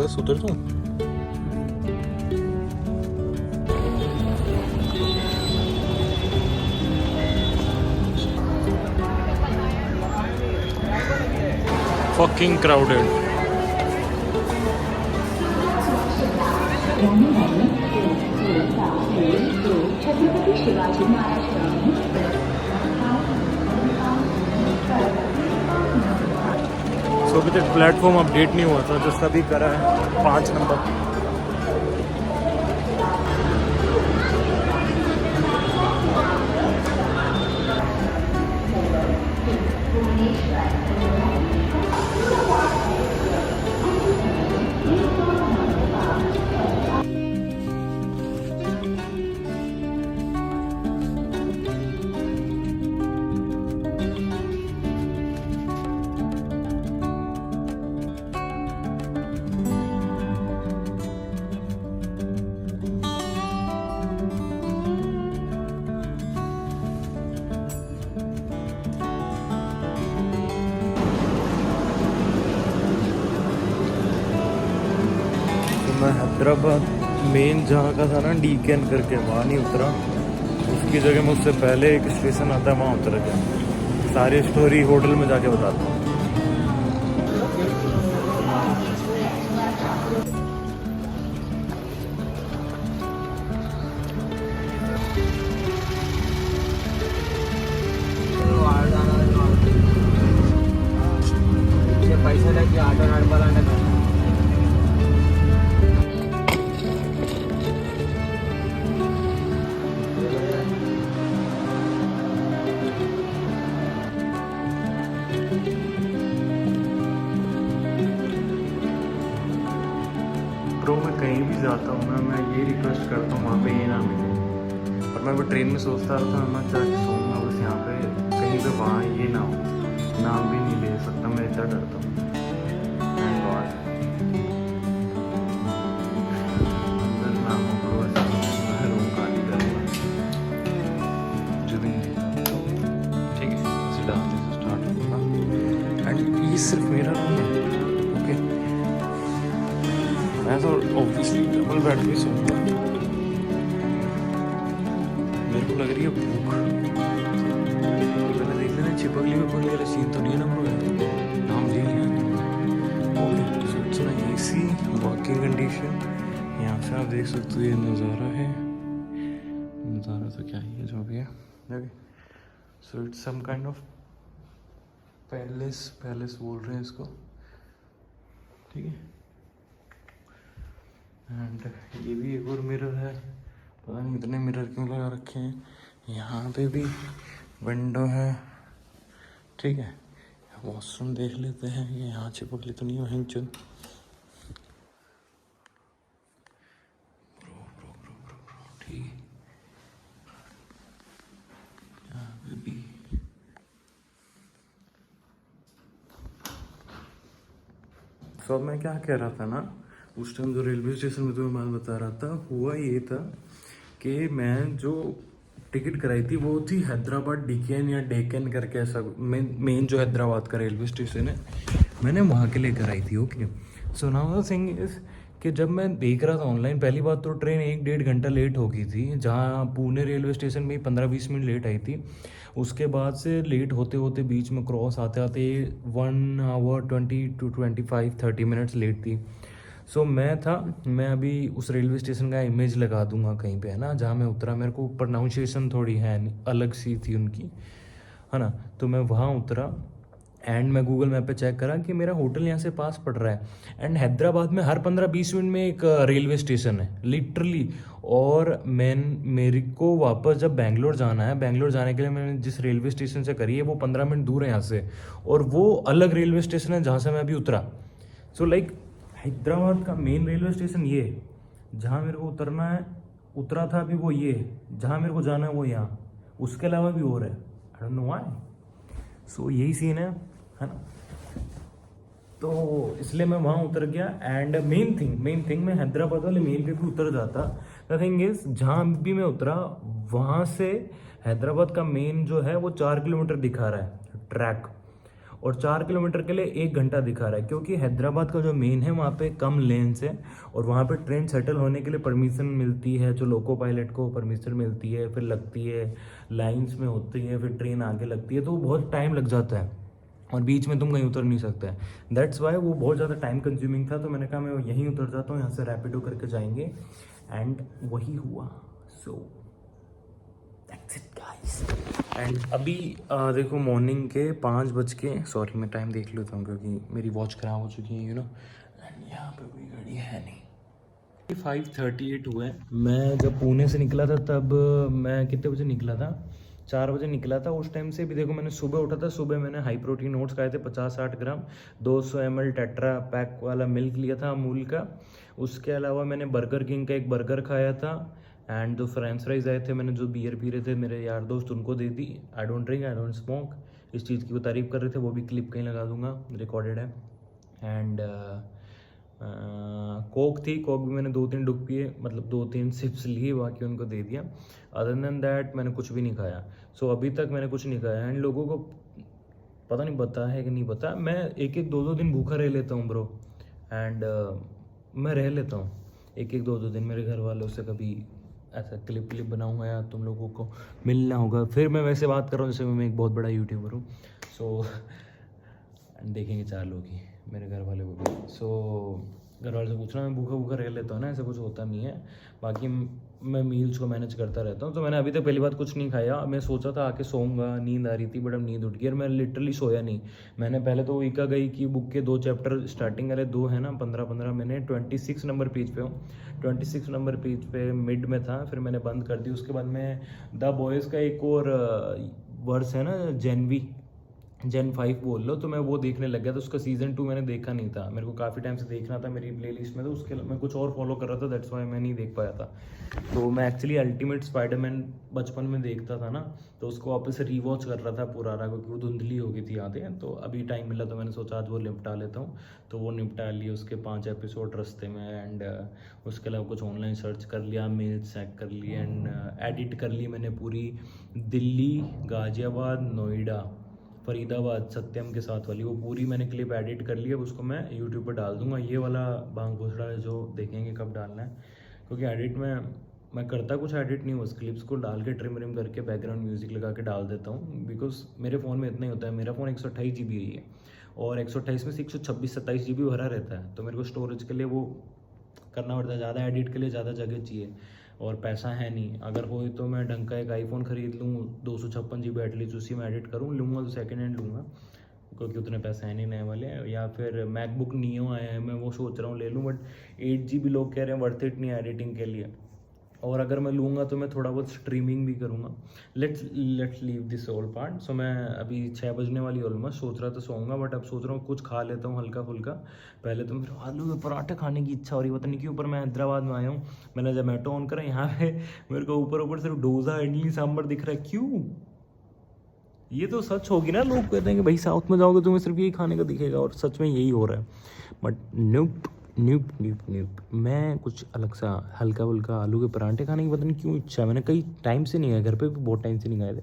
बस उतर जाऊँ? Fucking crowded. सो अभी तक प्लेटफॉर्म अपडेट नहीं हुआ था, जस्ट अभी करा है 5 नंबर। मैं हैदराबाद मेन जहाँ का था ना, डीकेन करके, वहाँ नहीं उतरा। उसकी जगह मुझसे पहले एक स्टेशन आता है, वहाँ उतर गया। सारी स्टोरी होटल में जाके बताता हूँ। पैसा लगे ऑटो नडपाला ब्रो मैं कहीं भी जाता हूँ ना, मैं ये रिक्वेस्ट करता हूँ वहाँ पे ये ना मिले। और मैं वो ट्रेन में सोचता रहता हूँ, मैं जाके सोऊंगा बस यहाँ पे कहीं पे, वहाँ ये ना हो, नाम भी नहीं ले सकता, मैं इतना डरता हूँ। Thank God। अंदर नाम हो ब्रो, मैं रूम खाली करूँगा, मुझे भी नहीं दिखा। ठीक है, इसे डालने से स्टार्ट होगा। एंड ये सिर्फ मेरा रूम है, ओके? मैं तो ऑब्वियसली डबल बेड पे सोऊंगा। मेरे को लग रही है भूख। पहले देख लेना, चिपकली में कोई वाला सीन तो नहीं है ना ब्रो? नाम ले लिया। ओके, सो इट्स ना एसी वर्किंग कंडीशन। यहाँ से आप देख सकते हो ये नज़ारा है। नज़ारा तो क्या ही है, जो भी है। Okay, so it's some kind of palace बोल रहे हैं इसको, ठीक है? एंड ये भी एक और मिरर है, पता नहीं इतने मिरर क्यों लगा रखे हैं। यहाँ पे भी विंडो है, ठीक है? वॉशरूम देख लेते हैं, ये यहाँ चिपकली तो नहीं हो हिंचन। ठीक है, यहाँ पे भी तो मैं क्या कह रहा था ना, उस टाइम जो रेलवे स्टेशन में तुम्हें मैं बता रहा था, हुआ ये था कि मैं जो टिकट कराई थी वो थी हैदराबाद डीकेन या डेकन करके, ऐसा मेन जो हैदराबाद का रेलवे स्टेशन है, मैंने वहाँ के लिए कराई थी। Okay, so now the thing is कि जब मैं देख रहा था ऑनलाइन, पहली बात तो ट्रेन 1-1.5 घंटा लेट हो गई थी, जहाँ पुणे रेलवे स्टेशन में 15-20 मिनट लेट आई थी। उसके बाद से लेट होते होते बीच में क्रॉस आते आते 1 आवर 20 to 25-30 मिनट्स लेट थी। सो मैं अभी उस रेलवे स्टेशन का इमेज लगा दूंगा कहीं पे, है ना, जहाँ मैं उतरा। मेरे को प्रोनाउंसिएशन थोड़ी है अलग सी थी उनकी, है ना? तो मैं वहाँ उतरा एंड मैं गूगल मैप पे चेक करा कि मेरा होटल यहाँ से पास पड़ रहा है। एंड हैदराबाद में हर 15-20 मिनट में एक रेलवे स्टेशन है लिटरली। और मेरे को वापस जब बेंगलोर जाना है, बेंगलोर जाने के लिए मैंने जिस रेलवे स्टेशन से करी है वो 15 मिनट दूर है यहाँ से, और वो अलग रेलवे स्टेशन है जहाँ से मैं अभी उतरा। सो लाइक हैदराबाद का मेन रेलवे स्टेशन ये है, जहाँ मेरे को उतरना है, उतरा था अभी वो ये है, जहाँ मेरे को जाना है वो यहाँ, उसके अलावा भी और है, आई डोंट नो व्हाई। सो यही सीन है ना? तो इसलिए मैं वहाँ उतर गया। एंड मेन थिंग मैं हैदराबाद वाले मेन पे भी उतर जाता। द थिंग इज जहाँ भी मैं उतरा वहाँ से हैदराबाद का मेन जो है वो 4 किलोमीटर दिखा रहा है ट्रैक, और 4 किलोमीटर के लिए 1 घंटा दिखा रहा है, क्योंकि हैदराबाद का जो मेन है वहाँ पे कम लेन्स है और वहाँ पे ट्रेन सेटल होने के लिए परमिशन मिलती है, जो लोको पायलट को परमिशन मिलती है, फिर लगती है, लाइंस में होती है, फिर ट्रेन आगे लगती है, तो वो बहुत टाइम लग जाता है और बीच में तुम कहीं उतर नहीं सकते। दैट्स वाई वो बहुत ज़्यादा टाइम कंज्यूमिंग था, तो मैंने कहा मैं यहीं उतर जाता हूँ, यहाँ से रैपिडो करके जाएंगे, एंड वही हुआ। सो दैट्स इट गाइस। एंड अभी देखो मॉर्निंग के 5 बज के, सॉरी मैं टाइम देख लेता हूँ क्योंकि मेरी वॉच ख़राब हो चुकी है, एंड यहाँ पे कोई गाड़ी है नहीं। 5:38 हुए। मैं जब पुणे से निकला था तब मैं कितने बजे निकला था, 4 बजे निकला था। उस टाइम से भी देखो मैंने सुबह उठा था, सुबह मैंने हाई प्रोटीन ओट्स खाए थे 50-60 ग्राम, 200 ml टेट्रा पैक वाला मिल्क लिया था अमूल का। उसके अलावा मैंने बर्गर किंग का एक बर्गर खाया था, एंड जो फ्रेंच फ्राइज आए थे, मैंने जो बियर पी रहे थे मेरे यार दोस्त उनको दे दी। I don't drink, I don't smoke, इस चीज़ की वो तारीफ़ कर रहे थे, वो भी क्लिप कहीं लगा दूंगा, रिकॉर्डेड है। एंड कोक थी, कोक भी मैंने 2-3 डुक पिए, मतलब 2-3 सिप्स लिए, बाकी उनको दे दिया। अदर देन दैट मैंने कुछ भी नहीं खाया। सो अभी तक मैंने कुछ नहीं खाया, एंड लोगों को पता नहीं पता है कि नहीं पता, मैं 1-2 दिन भूखा रह लेता हूँ ब्रो, एंड मैं रह लेता हूँ 1-2 दिन। मेरे घर वालों से कभी ऐसा क्लिप बनाऊंगा या तुम लोगों को मिलना होगा, फिर मैं वैसे बात कर रहा हूँ जैसे मैं एक बहुत बड़ा यूट्यूबर हूँ। सो देखेंगे 4 लोग ही, मेरे घर वाले को भी। सो घर वाले से पूछना, मैं भूखा रह लेता हूँ ना, ऐसा कुछ होता नहीं है। बाकी मैं मील्स को मैनेज करता रहता हूँ। तो मैंने अभी तक पहली बात कुछ नहीं खाया। मैं सोचा था आके सोऊंगा, नींद आ रही थी, बट अब नींद उठ गई और मैं लिटरली सोया नहीं। मैंने पहले तो इका गई की बुक के 2 चैप्टर स्टार्टिंग वाले 2 है ना 15-15 मैंने 26 नंबर पेज पे हूँ, 26 नंबर पेज पे मिड में था, फिर मैंने बंद कर दी। उसके बाद मैं द बॉयज़ का एक और वर्स है ना, जेन 5 बोल लो, तो मैं वो देखने लग गया था। उसका सीज़न 2 मैंने देखा नहीं था, मेरे को काफ़ी टाइम से देखना था मेरी प्लेलिस्ट में, तो उसके मैं कुछ और फॉलो कर रहा था, दैट्स वाई मैं नहीं देख पाया था। तो मैं एक्चुअली अल्टीमेट स्पाइडरमैन बचपन में देखता था ना, तो उसको वापस से रीवॉच कर रहा था पुराना, क्योंकि वो धुंधली हो गई थी यादें। तो अभी टाइम मिला तो मैंने सोचा आज वो निपटा लेता हूँ, तो वो निपटा लिए। उसके 5 एपिसोड रस्ते में, एंड उसके अलावा कुछ ऑनलाइन सर्च कर लिया, मेल चेक कर लिए, एंड एडिट कर ली मैंने पूरी दिल्ली, गाज़ियाबाद, नोएडा, फरीदाबाद सत्यम के साथ वाली, वो पूरी मैंने क्लिप एडिट कर ली। अब उसको मैं यूट्यूब पर डाल दूंगा। ये वाला बांग घोसड़ा है जो देखेंगे कब डालना है, क्योंकि एडिट में मैं करता कुछ एडिट नहीं, उस क्लिप्स को डाल के ट्रिम रिम करके बैकग्राउंड म्यूजिक लगा के डाल देता हूँ। बिकॉज मेरे फ़ोन में इतना ही होता है, मेरा फ़ोन 128 GB ही है, और 128 में से 126-27 GB भरा रहता है, तो मेरे को स्टोरेज के लिए वो करना पड़ता है। ज़्यादा एडिट के लिए ज़्यादा जगह चाहिए, और पैसा है नहीं। अगर हो तो मैं ढंग का एक आईफोन ख़रीद लूँ, 256 GB एटलीस्ट उसी में एडिट करूँ। लूँगा तो सेकेंड हैंड लूँगा, क्योंकि उतने पैसे हैं नहीं नए वाले। या फिर मैकबुक नियो आया है, मैं वो सोच रहा हूँ ले लूँ, बट 8 GB लोग कह रहे हैं वर्थ इट नहीं एडिटिंग के लिए। और अगर मैं लूँगा तो मैं थोड़ा बहुत स्ट्रीमिंग भी करूँगा। Let's leave this all part. So मैं अभी 6 बजने वाली ऑलमोस्ट, सोच रहा था सोऊंगा, बट अब सोच रहा हूँ कुछ खा लेता हूँ हल्का फुल्का। पहले तो मेरे आलू के पराठे खाने की इच्छा हो रही है, पता नहीं क्यों। ऊपर मैं हैदराबाद में आया हूँ, मैंने जोमेटो ऑन करा, यहाँ पे मेरे को ऊपर सिर्फ डोसा इडली सांभर दिख रहा है। क्यों? ये तो सच होगी ना, लोग कहते हैं कि भाई साउथ में जाओगे तुम्हें सिर्फ यही खाने का दिखेगा, और सच में यही हो रहा है। बट न्यूप मैं कुछ अलग सा हल्का फुल्का आलू के पराठे खाने की पता नहीं क्यों इच्छा है। मैंने कई टाइम से नहीं खाया, घर पे भी बहुत टाइम से नहीं खाए थे।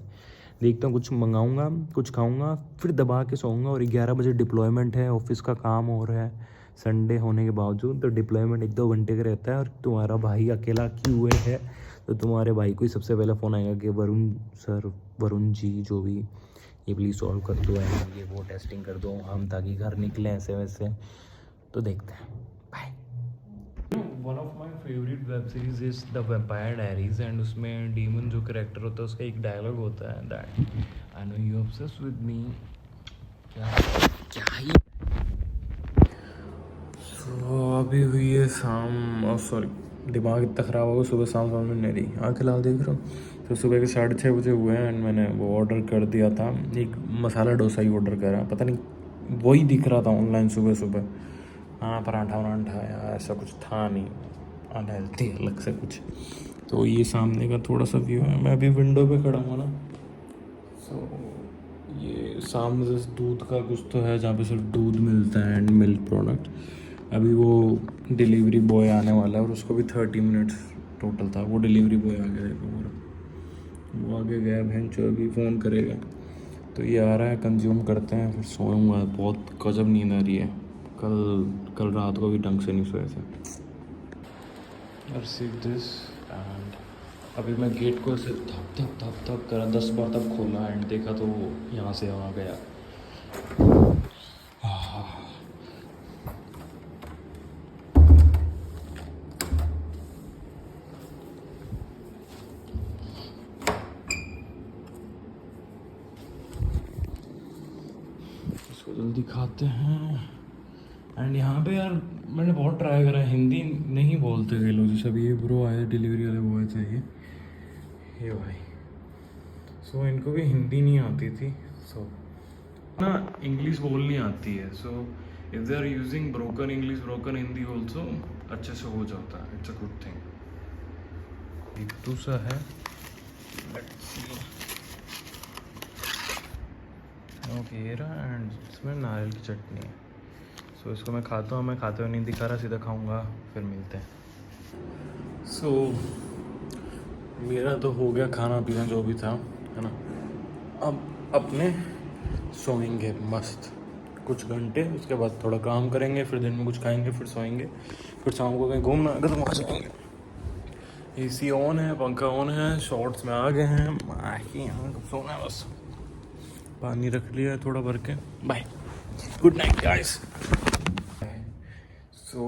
देखता हूँ कुछ मंगाऊंगा, कुछ खाऊंगा, फिर दबा के सोऊंगा। और 11 बजे डिप्लॉयमेंट है, ऑफिस का काम हो रहा है संडे होने के बावजूद, तो डिप्लॉयमेंट 1-2 घंटे का रहता है। और तुम्हारा भाई अकेला क्यों है, तो तुम्हारे भाई को ही सबसे पहले फ़ोन आएगा कि वरुण जी जो भी, ये प्लीज़ सॉल्व कर दो, ये वो टेस्टिंग कर दो हम, ताकि घर निकले ऐसे वैसे। तो देखते हैं, bye. One of my favourite web series is the Vampire Diaries, and उसमें डीमन जो कैरेक्टर होता है उसका एक डायलॉग होता है, that I know you obsessed with me. क्या ही अभी हुई है शाम, सॉरी दिमाग इतना ख़राब होगा, सुबह शाम समझ में नहीं रही, आँखें लाल देख रहा हूँ। तो सुबह के 6:30 बजे हुए हैं, एंड मैंने वो ऑर्डर कर दिया था, एक मसाला डोसा ही ऑर्डर करा, पता नहीं वही दिख रहा था ऑनलाइन सुबह। हाँ पराठा या ऐसा कुछ था नहीं, अनहेल्थी अलग से कुछ। तो ये सामने का थोड़ा सा व्यू है, मैं अभी विंडो पे खड़ा हूँ ना। सो ये सामने से दूध का कुछ तो है, जहाँ पे सिर्फ दूध मिलता है एंड मिल्क प्रोडक्ट। अभी वो डिलीवरी बॉय आने वाला है, और उसको भी 30 मिनट्स टोटल था। वो डिलीवरी बॉय आ गया, देखो वो आगे गया, बहन जो अभी फ़ोन करेगा। तो ये आ रहा है, कंज्यूम करते हैं, फिर सोऊंगा। बहुत गजब नींद आ रही है। कल रात को भी ढंग से नहीं सोए थे। और सीख दिस एंड अभी मैं गेट को ऐसे थप करा 10 बार तब खोला एंड देखा तो वो यहाँ से आ गया। इसको जल्दी खाते हैं। एंड यहाँ पे यार मैंने बहुत ट्राई करा, हिंदी नहीं बोलते ये लोग। जैसे अभी ये ब्रो आए डिलीवरी वाले बॉय चाहिए ये भाई, सो इनको भी हिंदी नहीं आती थी, सो ना इंग्लिश बोलनी आती है। So if they are using broken English broken Hindi also अच्छे से हो जाता है। It's a good thing. एक दूसरा है, लेट्स सी, ओके एंड इसमें नारियल की चटनी है। सो इसको मैं खाता हूँ, मैं खाते हुए नहीं दिखा रहा, सीधा खाऊंगा, फिर मिलते हैं। सो मेरा तो हो गया खाना पीना जो भी था, है ना। अब अपने सोएंगे मस्त कुछ घंटे, उसके बाद थोड़ा काम करेंगे, फिर दिन में कुछ खाएंगे, फिर सोएंगे, फिर शाम को कहीं घूमना अगर तो वहाँ जाएंगे। एसी ऑन है, पंखा ऑन है, शॉर्ट्स में आ गए हैं, यहाँ कब सोना है बस। पानी रख लिया है थोड़ा भर के। Bye, good night guys. So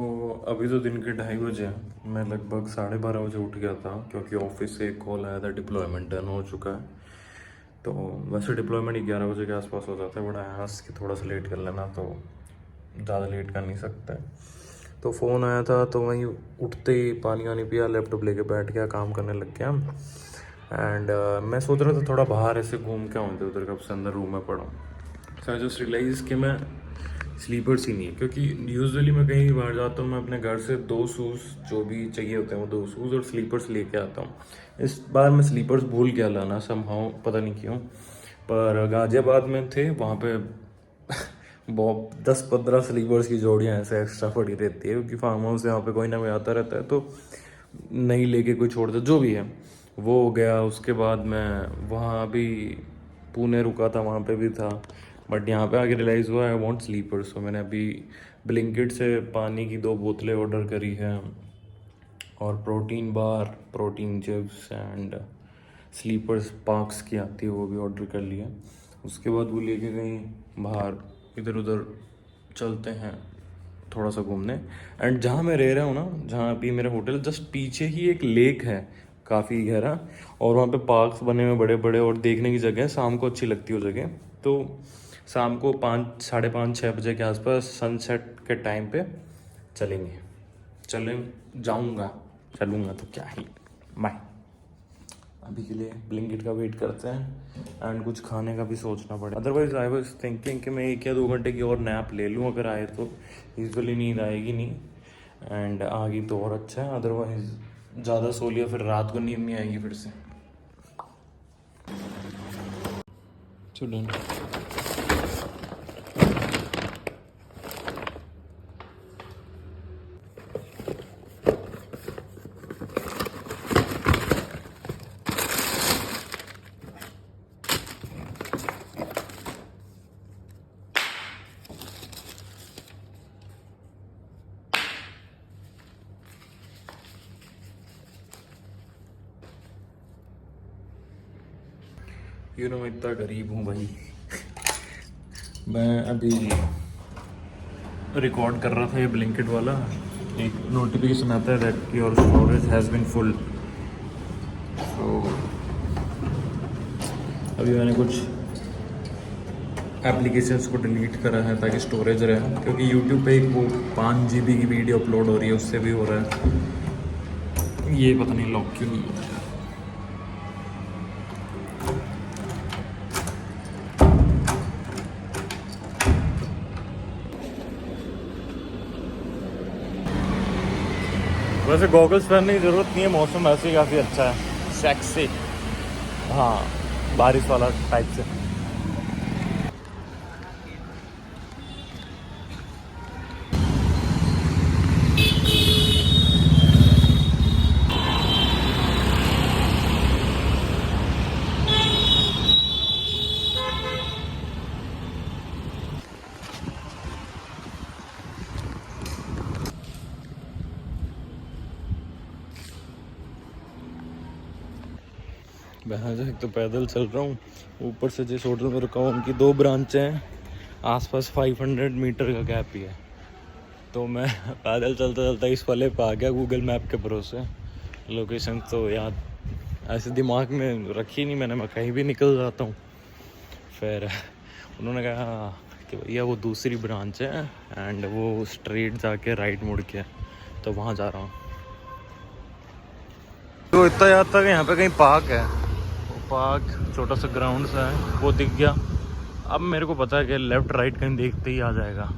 अभी तो दिन के 2:30 बजे हैं। मैं लगभग 12:30 बजे उठ गया था क्योंकि ऑफिस से एक कॉल आया था, डिप्लॉयमेंट डन हो चुका है। तो वैसे डिप्लॉयमेंट 11 बजे के आसपास हो जाता है, बड़ा आस कि थोड़ा सा लेट कर लेना, तो ज़्यादा लेट कर नहीं सकता है। तो फ़ोन आया था तो वहीं उठते ही पानी वानी पिया, लैपटॉप लेके बैठ गया, काम करने लग गया। एंड मैं सोच रहा था थोड़ा बाहर ऐसे घूम के आऊँ, उधर कब से अंदर रूम में पड़ा हूँ। सो आई जस्ट रियलाइज़ कि मैं स्लीपर्स ही नहीं है, क्योंकि यूजुअली मैं कहीं बाहर जाता हूँ, मैं अपने घर से 2 शूज़ जो भी चाहिए होते हैं वो 2 शूज़ और स्लीपर्स लेके आता हूँ। इस बार मैं स्लीपर्स भूल गया लाना, समहाउ पता नहीं क्यों। पर गाजियाबाद में थे, वहाँ पे बहुत 10-15 स्लीपर्स की जोड़ियाँ ऐसे एक्स्ट्रा पड़ी रहती है, क्योंकि फार्म हाउस यहाँ पे कोई ना कोई आता रहता है, तो नहीं लेके कोई छोड़ता, जो भी है वो हो गया। उसके बाद मैं वहाँ भी पुणे रुका था, वहाँ पे भी था, बट यहाँ पे आके रियलाइज़ हुआ आई वांट स्लीपर्स। तो मैंने अभी ब्लिंकिट से पानी की 2 बोतलें ऑर्डर करी हैं और protein bar, protein chips and slippers Sparx की आती है वो भी ऑर्डर कर लिया। उसके बाद वो लेके कहीं बाहर इधर उधर चलते हैं थोड़ा सा घूमने। एंड जहाँ मैं रह रहा हूँ ना, जहाँ अभी मेरा होटल जस्ट पीछे ही एक लेक है काफ़ी गहरा, और वहाँ पे पार्क्स बने हुए बड़े बड़े और देखने की जगह है। शाम को अच्छी लगती है वो जगह। तो शाम को 5, 5:30-6 बजे के आसपास सनसेट के टाइम पे चलूँगा तो क्या ही। बाय। अभी के लिए ब्लिंकिट का वेट करते हैं एंड कुछ खाने का भी सोचना पड़े। अदरवाइज आई वाज थिंकिंग कि मैं 1 या 2 घंटे की और नैप ले लूँ, अगर आए तो। यूजुअली नींद आएगी नहीं, एंड आ गई तो और अच्छा है, अदरवाइज ज़्यादा सो लिया फिर रात को नींद नहीं आएगी फिर से। डन। मैं इतना गरीब हूँ भाई। मैं अभी रिकॉर्ड कर रहा था ये ब्लिंकिट वाला, एक नोटिफिकेशन आता है that your storage has been full. तो अभी मैंने कुछ एप्लीकेशंस को डिलीट करा है ताकि स्टोरेज रहे, क्योंकि यूट्यूब पे एक वो 5 GB की वीडियो अपलोड हो रही है, उससे भी हो रहा है। ये पता नहीं लॉक क्यों नहीं हो रहा है। वैसे गॉगल्स पहनने की ज़रूरत नहीं है, मौसम वैसे ही काफ़ी अच्छा है, सेक्सी। हाँ, बारिश वाला टाइप से। मैं जो एक तो पैदल चल रहा हूँ, ऊपर से जिस होटल में रुका हूँ उनकी 2 ब्रांचें हैं, आसपास 500 मीटर का गैप ही है। तो मैं पैदल चलता चलता इस वाले पे आ गया गूगल मैप के भरोसे। लोकेशन तो याद ऐसे दिमाग में रखी नहीं मैंने, मैं कहीं भी निकल जाता हूँ। फिर उन्होंने कहा कि भैया वो दूसरी ब्रांच है एंड वो स्ट्रेट जाके राइट मुड़ के, तो वहाँ जा रहा हूँ। तो इतना याद था कि यहाँ पे कहीं पार्क है, वो पार्क छोटा सा ग्राउंड सा है, वो दिख गया। अब मेरे को पता है कि लेफ्ट राइट कहीं देखते ही आ जाएगा।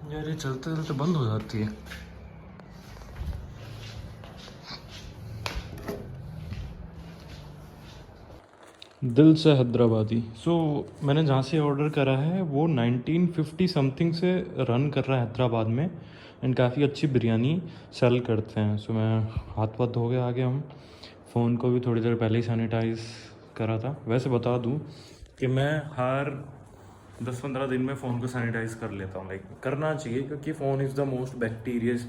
यार ये चलते चलते बंद हो जाती है। दिल से हैदराबादी। मैंने जहाँ से ऑर्डर करा है वो 1950 समथिंग से रन कर रहा है हैदराबाद में, एंड काफ़ी अच्छी बिरयानी सेल करते हैं। मैं हाथ पाथ धो के आ गया हूँ। फ़ोन को भी थोड़ी देर पहले ही सैनिटाइज़ करा था। वैसे बता दूँ कि मैं हर 10-15 दिन में फ़ोन को सैनिटाइज़ कर लेता हूँ। लाइक करना चाहिए क्योंकि phone is the most bacterious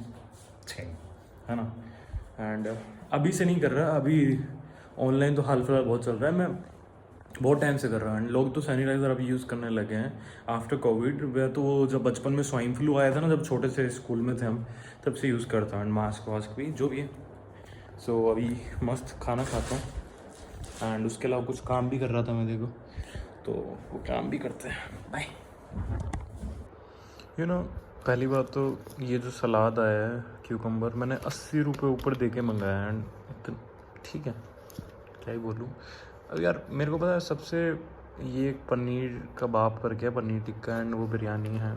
thing, है ना। एंड अभी से नहीं कर रहा, अभी ऑनलाइन तो हाल फिलहाल बहुत चल रहा है, मैं बहुत टाइम से कर रहा हूँ। एंड लोग तो सैनिटाइज़र अभी यूज़ करने लगे हैं आफ्टर कोविड। वह तो वो जब बचपन में स्वाइन फ्लू आया था ना, जब छोटे से स्कूल में थे हम, तब से यूज़ करता हूँ। एंड मास्क वास्क भी जो भी है। अभी मस्त खाना खाता हूँ एंड उसके अलावा कुछ काम भी कर रहा था मैं, देखो, तो वो काम भी करते हैं। बाय। यू नो, पहली बात तो ये जो सलाद आया है क्यूकम्बर, मैंने 80 रुपये ऊपर दे के मंगाया। एंड ठीक है, क्या ही बोलूँ। अब यार मेरे को पता है सबसे, ये पनीर कबाब करके है, पनीर टिक्का, एंड वो बिरयानी है,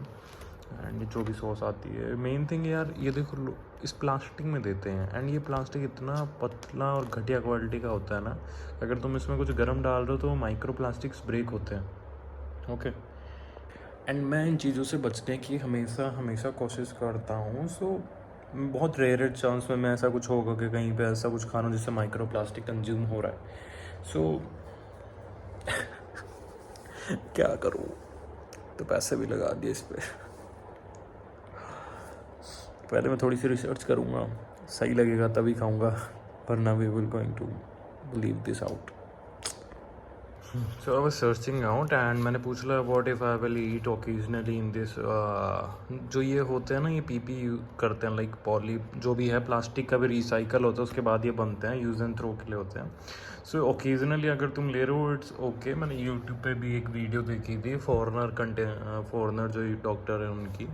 एंड जो भी सॉस आती है। मेन थिंग यार ये देखो, इस प्लास्टिक में देते हैं, एंड ये प्लास्टिक इतना पतला और घटिया क्वालिटी का होता है ना, अगर तुम इसमें कुछ गर्म डाल रहे हो तो माइक्रो प्लास्टिक्स ब्रेक होते हैं। ओके, एंड मैं इन चीज़ों से बचने की हमेशा कोशिश करता हूँ। बहुत रेयर चांस में मैं ऐसा कुछ होगा कि कहीं पे ऐसा कुछ खाना जिससे माइक्रो प्लास्टिक कंज्यूम हो रहा है। क्या करूँ, तो पैसे भी लगा दिए इस पे। पहले मैं थोड़ी सी रिसर्च करूँगा, सही लगेगा तभी खाऊँगा, वरना we will going to leave this out. I was searching out and मैंने पूछ लिया what if I will eat occasionally in this. जो ये होते हैं ना, ये पीपी करते हैं, लाइक पॉली जो भी है, प्लास्टिक का भी रिसाइकल होता है, उसके बाद ये बनते हैं, यूज़ एंड थ्रो के लिए होते हैं। ओकेजनली अगर तुम ले रहे हो इट्स ओके। मैंने यूट्यूब पे भी एक वीडियो देखी थी, फॉरनर जो डॉक्टर है उनकी,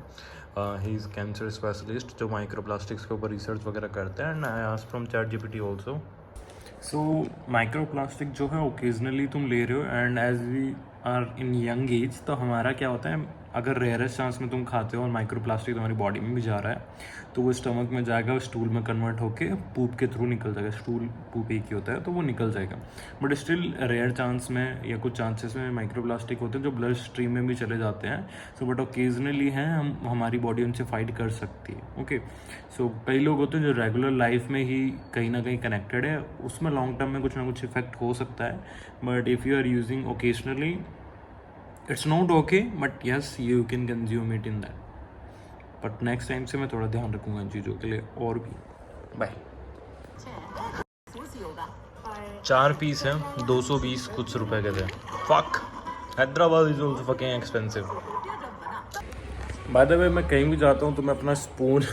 ही इज़ कैंसर स्पेशलिस्ट जो माइक्रो प्लास्टिक्स के ऊपर रिसर्च वगैरह करते हैं। And I asked from ChatGPT also. Micro plastic जो है ओकेजनली तुम ले रहे हो, and as we are in young age, तो हमारा क्या होता है, अगर रेयरेस्ट चांस में तुम खाते हो और माइक्रो प्लास्टिक तुम्हारी बॉडी में भी जा रहा है, तो वो स्टमक में जाएगा, स्टूल में कन्वर्ट होके पूप के थ्रू निकल जाएगा। स्टूल पूप एक ही होता है, तो वो निकल जाएगा। बट स्टिल रेयर चांस में या कुछ चांसेस में माइक्रो प्लास्टिक होते हैं जो ब्लड स्ट्रीम में भी चले जाते हैं। बट ओकेजनली हैं, हमारी बॉडी उनसे फाइट कर सकती है। ओके, कई लोग होते हैं जो रेगुलर लाइफ में ही कहीं ना कहीं कनेक्टेड है, उसमें लॉन्ग टर्म में कुछ ना कुछ इफेक्ट हो सकता है। But if you are using occasionally, it's not okay, but yes you can consume it in that. But next time से मैं थोड़ा ध्यान रखूँगा इन चीज़ों के लिए और भी। बाय। 4 पीस हैं, 220 कुछ रुपए के थे। Fuck, Hyderabad is also fucking expensive. By the way, मैं कहीं भी जाता हूँ तो मैं अपना स्पून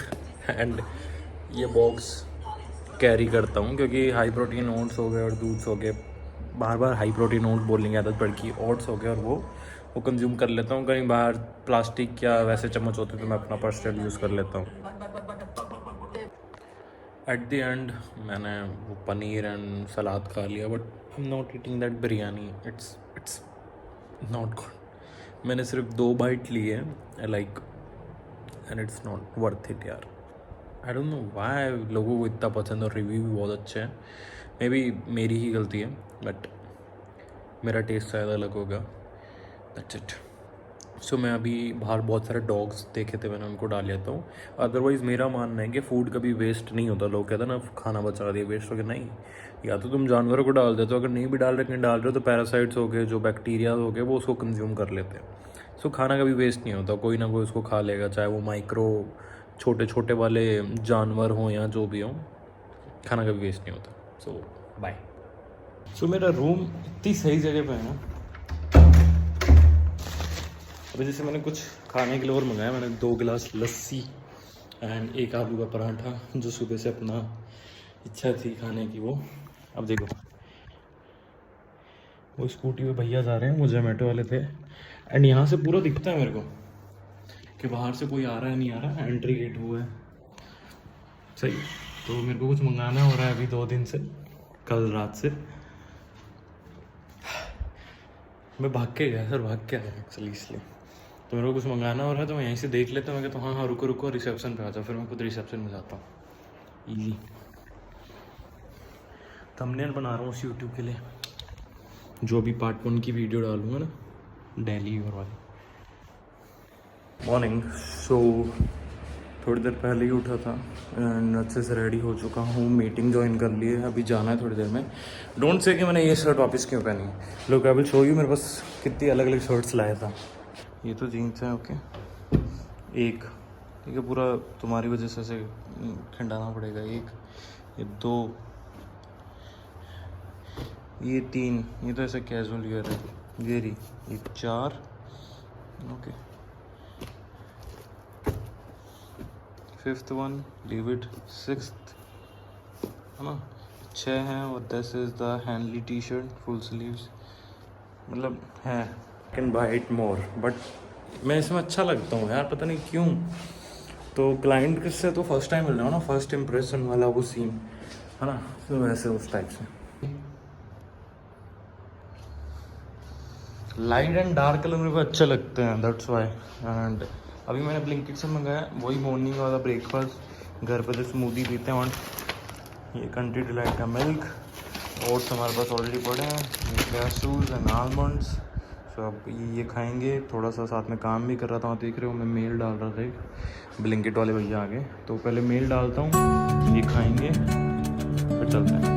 एंड ये बॉक्स कैरी करता हूँ, क्योंकि हाई प्रोटीन ओट्स हो गए और दूध हो गए, बार बार हाई प्रोटीन ओट्स बोलने की आदत पड़ गई, ओट्स हो गए, और वो कंज्यूम कर लेता हूँ। कहीं बाहर प्लास्टिक या वैसे चम्मच होते तो मैं अपना पर्सनल यूज़ कर लेता हूँ। एट द एंड मैंने वो पनीर एंड सलाद खा लिया, but I am not eating that biryani, it's not good. मैंने सिर्फ 2 बाइट ली है, like, and it's not worth it यार। आई डोंट नो व्हाई लोगों को इतना पसंद, और रिव्यू भी बहुत अच्छे हैं। मे बी मेरी ही गलती है, बट मेरा टेस्ट शायद अलग होगा, दैट्स इट। सो मैं अभी बाहर बहुत सारे डॉग्स देखे थे, मैंने उनको डाल लेता हूँ। अदरवाइज़ मेरा मानना है कि फूड कभी वेस्ट नहीं होता। लोग कहते हैं ना खाना बचा दिया वेस्ट हो गया, नहीं। या तो तुम जानवरों को डाल देते हो, अगर नहीं भी डाल रहे हो तो पैरासाइट्स हो गए, जो बैक्टीरिया हो गए, वो उसको कंज्यूम कर लेते हैं। सो खाना कभी वेस्ट नहीं होता, कोई ना कोई उसको खा लेगा, चाहे वो माइक्रो छोटे छोटे वाले जानवर हों या जो भी हों, खाना कभी वेस्ट नहीं होता। सो बाय। सो मेरा रूम इतनी सही जगह पे है ना। अभी जैसे मैंने कुछ खाने के लिए और मंगाया, मैंने 2 गिलास लस्सी एंड एक आलू का पराठा, जो सुबह से अपना इच्छा थी खाने की वो। अब देखो वो स्कूटी पे भैया जा रहे हैं, वो जोमेटो वाले थे। एंड यहाँ से पूरा दिखता है मेरे को कि बाहर से कोई आ रहा है नहीं आ रहा, एंट्री गेट वो है सही। तो मेरे को कुछ मंगाना हो रहा है अभी 2 दिन से, कल रात से। मैं भाग के गया सर, भाग के आया एक्चुअली, इसलिए तो मेरे को कुछ मंगाना हो रहा है, तो मैं यहीं से देख लेता हूँ। मैं कहता हूँ हाँ रुको रुको, रिसेप्शन पे आ जाओ। फिर मैं खुद रिसेप्शन में जाता हूँ। ईजी थंबनेल बना रहा हूँ उस यूट्यूब के लिए, जो भी पार्ट 1 की वीडियो डालूंगा ना, दिल्ली और वाली। मॉर्निंग। सो थोड़ी देर पहले ही उठा था एंड अच्छे से रेडी हो चुका हूँ, मीटिंग ज्वाइन कर ली है, अभी जाना है थोड़ी देर में। डोंट से कि मैंने ये शर्ट वापस क्यों पहनी। लोग आई विल शो यू, मेरे पास कितनी अलग अलग शर्ट्स लाया था। ये तो जीन्स है, ओके एक, ठीक है, पूरा तुम्हारी वजह से ऐसे खिंडाना पड़ेगा। एक, ये 2, ये 3, ये तो ऐसे कैजुअल वियर है। ये रही, ये 4, okay. 5th one leave it, 6th है ना, 6 हैं। और this is the handly T shirt full sleeves, मतलब है। Can buy it more, but मैं इसमें अच्छा लगता हूँ यार, पता नहीं क्यों। तो क्लाइंट किससे तो फर्स्ट टाइम मिल रहा हूँ ना, फर्स्ट इम्प्रेशन वाला वो सीन है ना, तो वैसे उस टाइप से। लाइट एंड डार्क कलर मेरे को अच्छे लगते हैं, दैट्स वाई। एंड अभी मैंने ब्लिंकिट से मंगाया वही मॉर्निंग वाला ब्रेकफास्ट, घर पर जो स्मूदी पीते हैं। और ये कंट्री डिलाइट का मिल्क, ओट्स हमारे पास ऑलरेडी पड़े हैं, कैसूज एंड आलमंड्स। सो अब ये खाएंगे। थोड़ा सा साथ में काम भी कर रहा था, देख रहे हो मैं मेल डाल रहा था एक, ब्लिंकिट वाले भैया आ गए, तो पहले मेल डालता हूँ, ये खाएंगे फिर चलते हैं।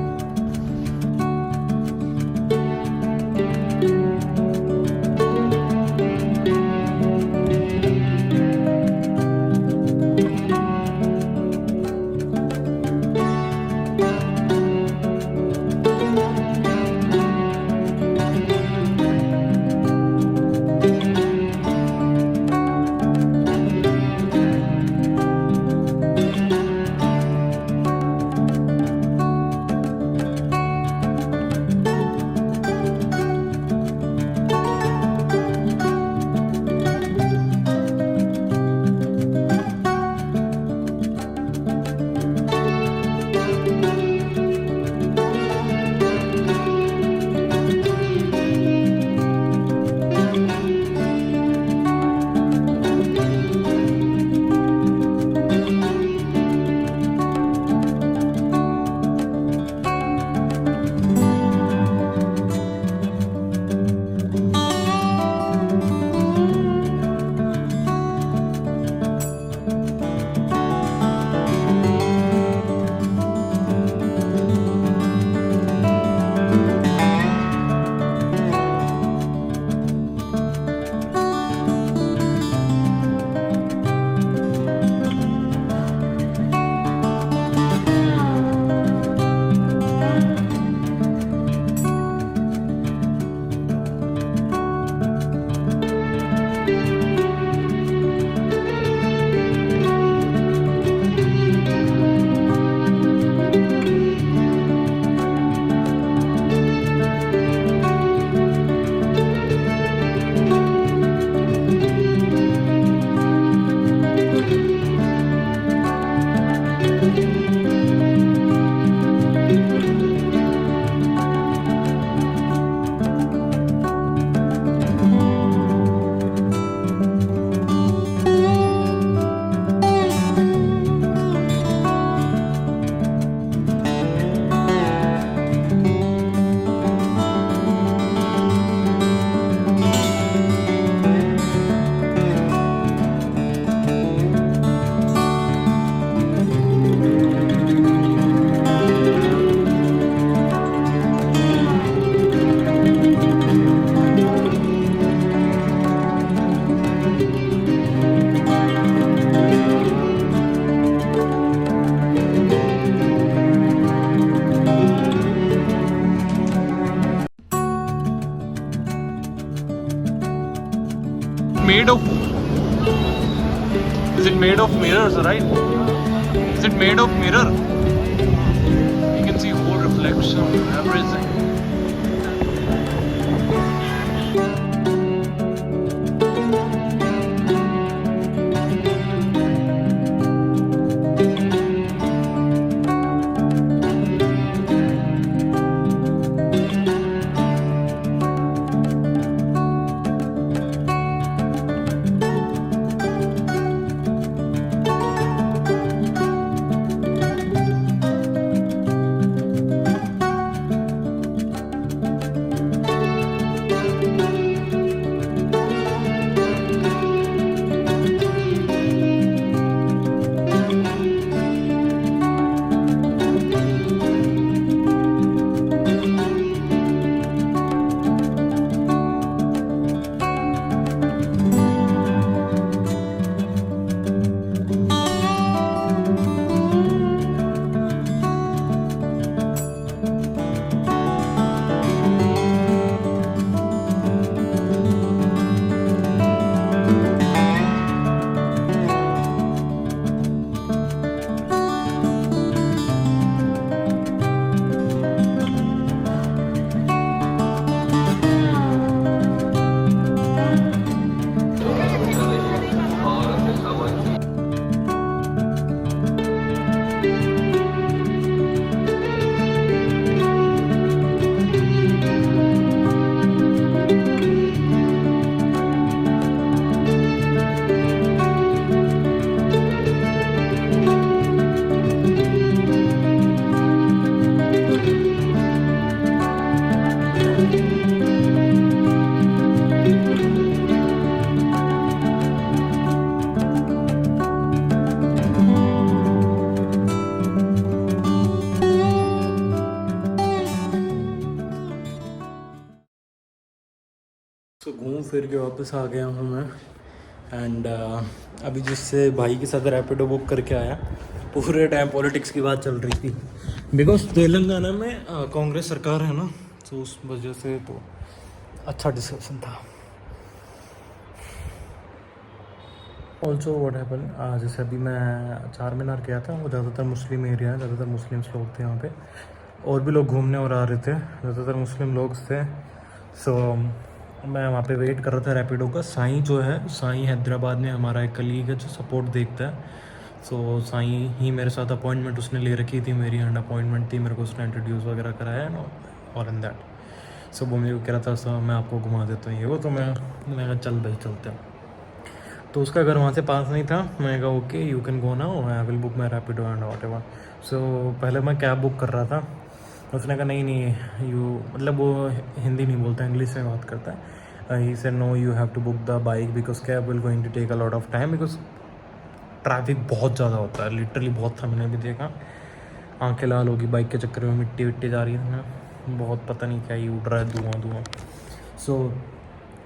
made of? Is it made of mirrors, right? Is it made of mirror? You can see whole reflection, everything. तो घूम फिर के वापस आ गया हूँ मैं एंड अभी जिससे भाई के साथ रैपिडो बुक करके आया पूरे टाइम पॉलिटिक्स की बात चल रही थी बिकॉज तेलंगाना में कांग्रेस सरकार है ना तो उस वजह से तो अच्छा डिस्कशन था। ऑल्सो व्हाट हैपन जैसे अभी मैं चार मीनार गया था वो ज़्यादातर मुस्लिम एरिया है, ज़्यादातर मुस्लिम्स लोग थे वहाँ पे और भी लोग घूमने और आ रहे थे, ज़्यादातर मुस्लिम लोग थे। सो मैं वहाँ पे वेट कर रहा था रैपिडो का। साईं जो है, साईं हैदराबाद में हमारा एक कलीग है जो सपोर्ट देखता है। सो साईं ही मेरे साथ अपॉइंटमेंट उसने ले रखी थी मेरी, एंड अपॉइंटमेंट थी, मेरे को उसने इंट्रोड्यूस वगैरह कराया एंड और इन दैट। सो वो मेरे को कह रहा था सर मैं आपको घुमा देता हूँ ये वो, तो मैं कहा चल भाई चलते हैं। तो उसका घर वहाँ से पास नहीं था। मैं कहा okay you can go now, I will book my Rapido and whatever. So पहले मैं कैब बुक कर रहा था, उसने कहा नहीं यू, मतलब वो हिंदी नहीं बोलता, इंग्लिश में बात करता है। He said no you have to book the bike because cab will going to take a lot of time because traffic बहुत ज़्यादा होता है, लिटरली बहुत था, मैंने भी देखा। आंखें लाल होगी बाइक के चक्कर में, मिट्टी विट्टी जा रही है ना, बहुत पता नहीं क्या ही उड़ रहा है, धुआं। सो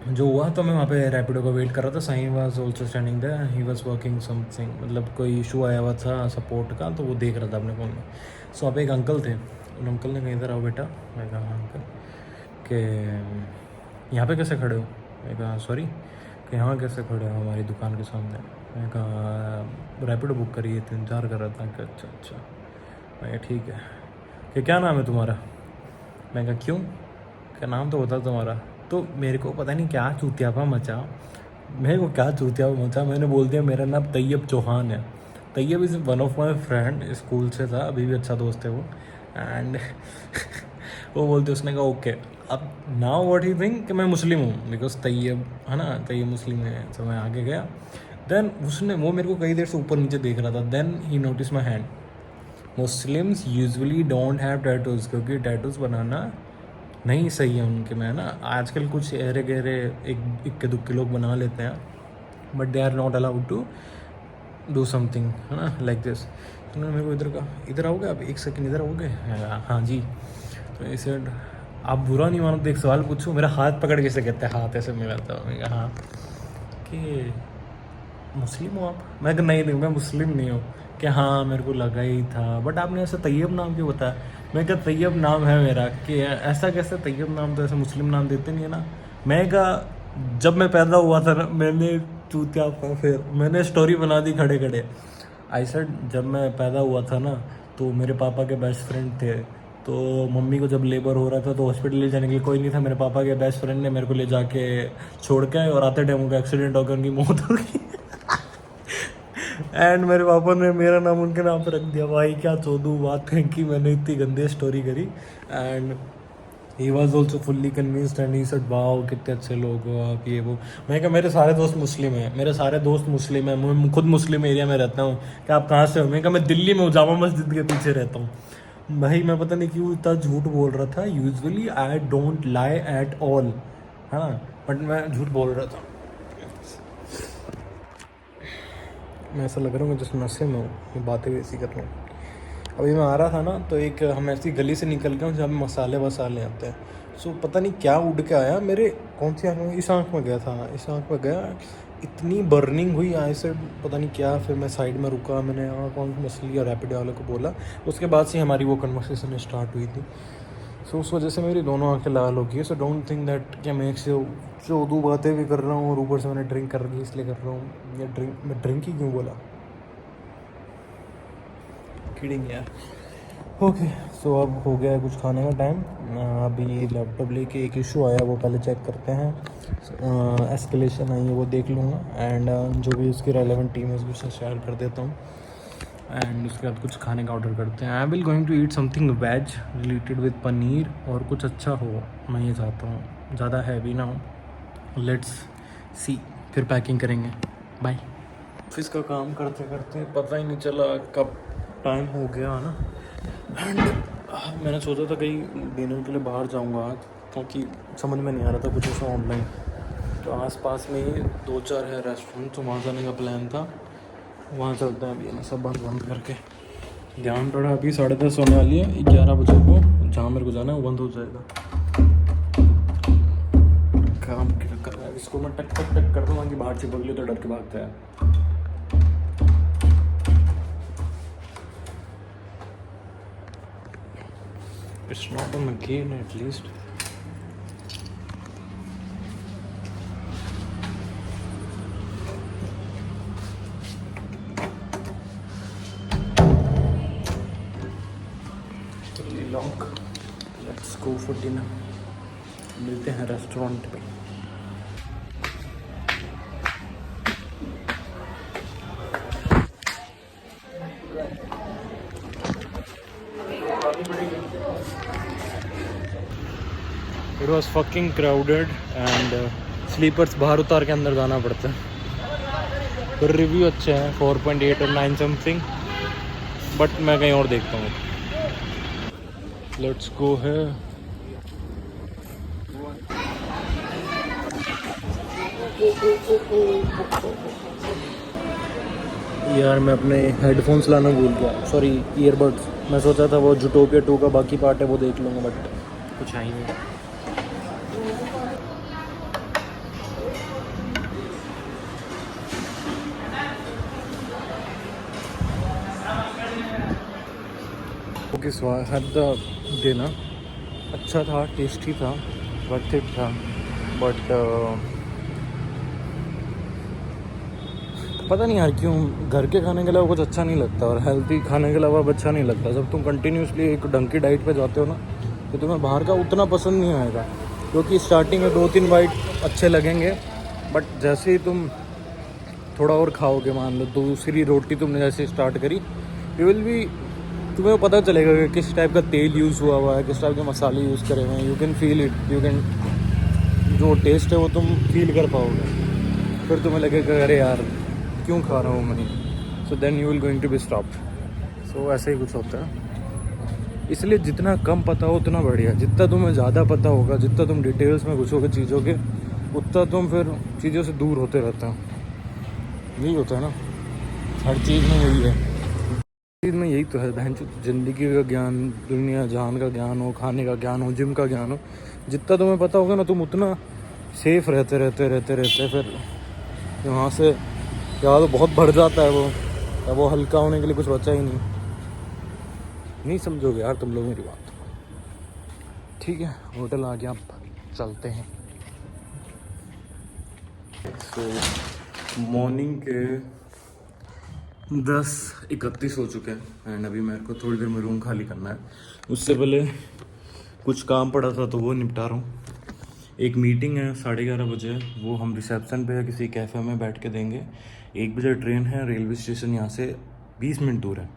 जो हुआ तो मैं वहाँ पे रैपिडो का वेट कर रहा था। Sai was also standing there, he was working something, मतलब कोई इशू आया हुआ था सपोर्ट का तो वो देख रहा था अपने फ़ोन में। सो वहाँ पे एक अंकल थे, उन अंकल ने कहीं इधर आओ बेटा। मैं कहा हाँ अंकल, कि यहाँ पे कैसे खड़े हो? मैं कहा सॉरी, कि यहाँ कैसे खड़े हो हमारी दुकान के सामने? मैं कहा रैपिडो बुक करिए तो इंतज़ार कर रहा था। कि अच्छा। मैं कहा ठीक है, कि क्या नाम है तुम्हारा? मैं कहा क्यों, क्या नाम तो बता तुम्हारा। तो मेरे को पता नहीं क्या चूतियापा मचा, मैंने बोल दिया मेरा नाम तैयब चौहान है। Taiyab is one of my friend, school से था, अभी भी अच्छा दोस्त है वो। एंड वो बोलते, उसने कहा ओके। अब नाउ व्हाट ही थिंक कि मैं मुस्लिम हूँ बिकॉज तैयब है ना, तैयब मुस्लिम है। तो मैं आगे गया, देन उसने, वो मेरे को कई देर से ऊपर नीचे देख रहा था। Then he notice my hand. Muslims usually don't have tattoos, क्योंकि टैटूज़ बनाना नहीं सही है उनके में, है ना। आजकल कुछ एरे गहरे एक इक्के दुक्के लोग बना लेते हैं, but they are not allowed to do something, है ना, लाइक दिस। तो उन्होंने मेरे को इधर कहा, इधर आओगे आप, एक सेकंड इधर आओगे? हाँ जी। तो ऐसे आप बुरा नहीं मानो तो एक सवाल पूछूं, मेरा हाथ पकड़ कैसे कहते हैं, हाथ ऐसे मिलाता हूँ। मैं कहा हाँ, कि मुस्लिम हो आप? मैं कहा नहीं मैं मुस्लिम नहीं हूँ। कि हाँ मेरे को लगा ही था, बट आपने ऐसा तैयब नाम क्यों बताया? मैं कहा तैयब नाम है मेरा। कि ऐसा कैसे तैयब नाम, तो ऐसे मुस्लिम नाम देते नहीं है ना। मैं कहा जब मैं पैदा हुआ था ना, मैंने चूतिया फिर मैंने स्टोरी बना दी खड़े खड़े। आई सेड जब मैं पैदा हुआ था ना, तो मेरे पापा के बेस्ट फ्रेंड थे। तो मम्मी को जब लेबर हो रहा था तो हॉस्पिटल ले जाने के लिए कोई नहीं था। मेरे पापा के बेस्ट फ्रेंड ने मेरे को ले जाके छोड़ के आए, और आते टाइम उनका एक्सीडेंट होकर उनकी मौत हो गई। एंड मेरे पापा ने मेरा नाम उनके नाम पे रख दिया। भाई क्या चौदू बात है कि मैंने इतनी गंदी स्टोरी करी। And he was also fully convinced and he said wow कितने अच्छे लोग हो आप, ये वो। मैं कहा मेरे सारे दोस्त मुस्लिम हैं, मेरे सारे दोस्त मुस्लिम हैं, मैं खुद मुस्लिम एरिया में रहता हूँ। कि आप कहाँ से हो? मैं कहा मैं दिल्ली में जामा मस्जिद के पीछे रहता हूँ। भाई मैं पता नहीं क्यों इतना झूठ बोल रहा था। Usually I don't lie at all, है ना, बट मैं झूठ बोल रहा था। मैं ऐसा लग रहा हूँ जिस नशे में हूँ, मैं बातें वैसी कर रहा हूँ। अभी मैं आ रहा था ना, तो एक हम ऐसी गली से निकल गए जहाँ मसाले वसाले आते हैं। सो पता नहीं क्या उड़ के आया मेरे, कौन सी आँख में, इस आँख में गया था, इस आँख में गया। इतनी बर्निंग हुई आई से, पता नहीं क्या। फिर मैं साइड में रुका, मैंने कौन सी मछली और रैपिड वाले को बोला। उसके बाद से हमारी वो कन्वर्सेशन स्टार्ट हुई थी। सो उस वजह से मेरी दोनों आँखें लाल हो गई। सो डोंट थिंक दैट कि मैं एक से चौदह बातें भी कर रहा हूँ और ऊपर से मैंने ड्रिंक कर रही इसलिए कर रहा हूँ। या मैं ड्रिंक ही क्यों बोला, किडिंग यार। ओके, सो अब हो गया है कुछ खाने का टाइम। अभी लैपटॉप लेके एक इशू आया, वो पहले चेक करते हैं। एस्केलेशन आई है वो देख लूँगा, एंड जो भी उसकी रेलेवेंट टीम है उसके साथ शेयर कर देता हूँ। एंड उसके बाद कुछ खाने का ऑर्डर करते हैं। I will going to eat something veg related with paneer, और कुछ अच्छा हो, मैं ये चाहता हूँ, ज़्यादा हैवी ना हो। लेट्स सी, फिर पैकिंग करेंगे। बाय। ऑफिस का काम करते करते पता ही नहीं चला कब टाइम हो गया ना। एंड मैंने सोचा था कहीं डिनर के लिए बाहर जाऊंगा आज, क्योंकि समझ में नहीं आ रहा था कुछ ऐसा ऑनलाइन। तो आसपास में ही 2-4 है रेस्टोरेंट, तो वहाँ जाने का प्लान था। वहाँ चलते हैं अभी ना, सब बंद बंद करके। ध्यान पड़ा अभी 10:30 होने वाली है, 11 बजे को जहाँ मेरे को जाना है वो बंद हो जाएगा। काम कर रहा है, इसको मैं टक टक टक कर दूँगा कि बाहर चिपक लियो तो डर के भागता है। It's not on the gain at least. Lock. Let's go for dinner. मिलते हैं रेस्टोरेंट पे। It was fucking crowded and slippers बाहर उतार के अंदर जाना पड़ता है। पर रिव्यू अच्छे हैं, 4.8 और 9 समथिंग, बट मैं कहीं और देखता हूँ। लेट्स गो है। यार मैं अपने हेडफोन्स लाना भूल गया, सॉरी ईयरबड्स। मैं सोचा था वो जूटोपिया 2 का बाकी पार्ट है वो देख लूँगा, बट कुछ है ही नहीं। Okay, so I had the dinner. अच्छा था, टेस्टी था, वर्थ इट था, बट पता नहीं यार क्यों घर के खाने के अलावा कुछ अच्छा नहीं लगता, और हेल्दी खाने के अलावा अच्छा नहीं लगता। जब तुम कंटिन्यूसली एक ढंग की डाइट पे जाते हो ना, तो तुम्हें बाहर का उतना पसंद नहीं आएगा, क्योंकि स्टार्टिंग में 2-3 बाइट अच्छे लगेंगे, बट जैसे ही तुम थोड़ा और खाओगे, मान लो दूसरी रोटी तुमने जैसे स्टार्ट करी, यू विल बी, तुम्हें पता चलेगा कि किस टाइप का तेल यूज़ हुआ है, किस टाइप के मसाले यूज़ करे हुए हैं। You can feel it, you can, जो टेस्ट है वो तुम फील कर पाओगे। फिर तुम्हें लगेगा अरे यार क्यों खा रहा हूँ मैं। So then you will going to be stopped. So ऐसे ही कुछ होता है। इसलिए जितना कम पता हो उतना बढ़िया। जितना तुम्हें ज़्यादा पता होगा, जितना तुम डिटेल्स में घुसोगे चीज़ों के, उतना तुम फिर चीज़ों से दूर होते रहते हो। यही होता है ना, हर चीज़ में यही है। चीज़ में यही तो है बहन, ज़िंदगी का ज्ञान, दुनिया जहान का ज्ञान हो, खाने का ज्ञान हो, जिम का ज्ञान हो, जितना तुम्हें पता होगा ना, तुम उतना सेफ रहते। फिर वहाँ से या तो बहुत बढ़ जाता है वो, या वो हल्का होने के लिए कुछ बचा ही नहीं समझोगे यार तुम लोग मेरी बात। ठीक है, होटल आ गया, आप चलते हैं। सो मॉर्निंग के 10:31 हो चुके हैं एंड अभी मेरे को थोड़ी देर में रूम खाली करना है। उससे पहले कुछ काम पड़ा था तो वो निपटा रहा हूँ। एक मीटिंग है 11:30 बजे, वो हम रिसेप्शन पे या किसी कैफ़े में बैठ के देंगे। 1 बजे ट्रेन है, रेलवे स्टेशन यहाँ से 20 मिनट दूर है।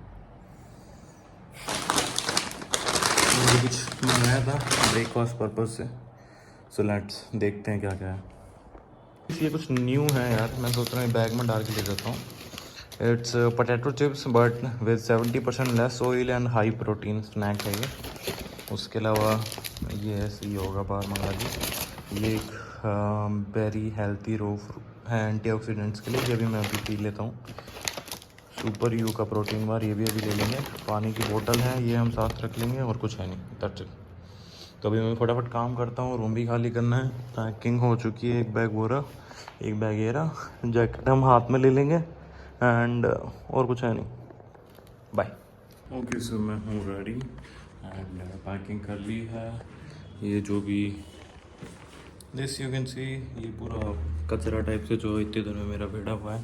मुझे कुछ मंगाया था ब्रेकफास्ट पर्पज़ से, सो लेट्स देखते हैं क्या क्या है। ये कुछ न्यू है यार, मैं सोच रहा हूँ बैग में डाल के ले जाता हूँ। It's potato chips but with 70% less oil and high protein snack है ये। उसके अलावा ये ऐसे ही होगा, बाहर मंगा दी। ये एक वेरी हेल्थी रो है एंटीऑक्सीडेंट्स के लिए, ये भी मैं अभी पी लेता हूँ। सुपर यू का प्रोटीन बार, ये भी अभी ले लेंगे। पानी की बोतल है, ये हम साथ रख लेंगे और कुछ है नहीं, दैट्स इट। तो अभी मैं फटाफट काम करता हूँ, रूम भी खाली करना है। पैकिंग हो चुकी है, एक बैग वो रहा, एक बैग ये रहा। जैकेट हम हाथ में ले लेंगे एंड और कुछ है नहीं। बाय। ओके सो मैं हूँ रेडी एंड पैकिंग कर ली है। ये जो भी दिस यू कैन सी, ये पूरा कचरा टाइप से जो इतने दिनों में मेरा भेड़ा हुआ है,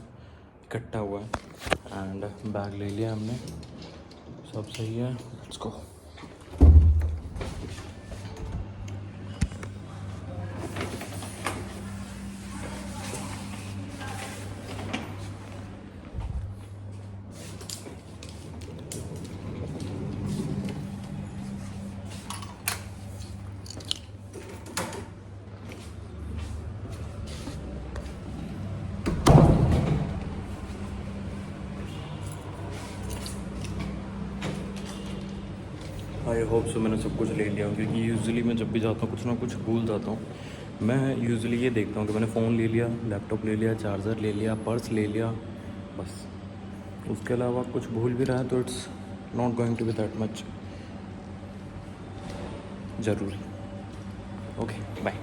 इकट्ठा हुआ है एंड बैग ले लिया हमने, सब सही है। Let's go. I hope so मैंने सब कुछ ले लिया, क्योंकि यूजुअली मैं जब भी जाता हूँ कुछ ना कुछ भूल जाता हूँ। मैं यूजुअली ये देखता हूँ कि मैंने फ़ोन ले लिया, लैपटॉप ले लिया, चार्जर ले लिया, पर्स ले लिया, बस। उसके अलावा कुछ भूल भी रहा है तो it's not going to be that much ज़रूरी। Okay bye.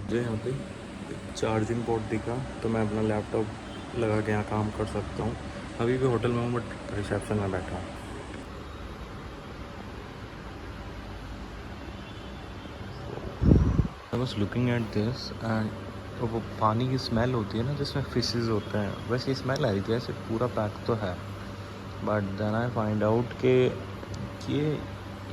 मुझे यहाँ पे चार्जिंग पोर्ट दिखा तो मैं अपना लैपटॉप लगा के यहाँ काम कर सकता हूँ। अभी भी होटल में हूँ बट रिसेप्शन में बैठा हूँ। I was looking at this and वो पानी की स्मेल होती है ना जिसमें फिशेस होते हैं, वैसे स्मेल आ रही थी। ऐसे पूरा पैक तो है but then I find out कि ये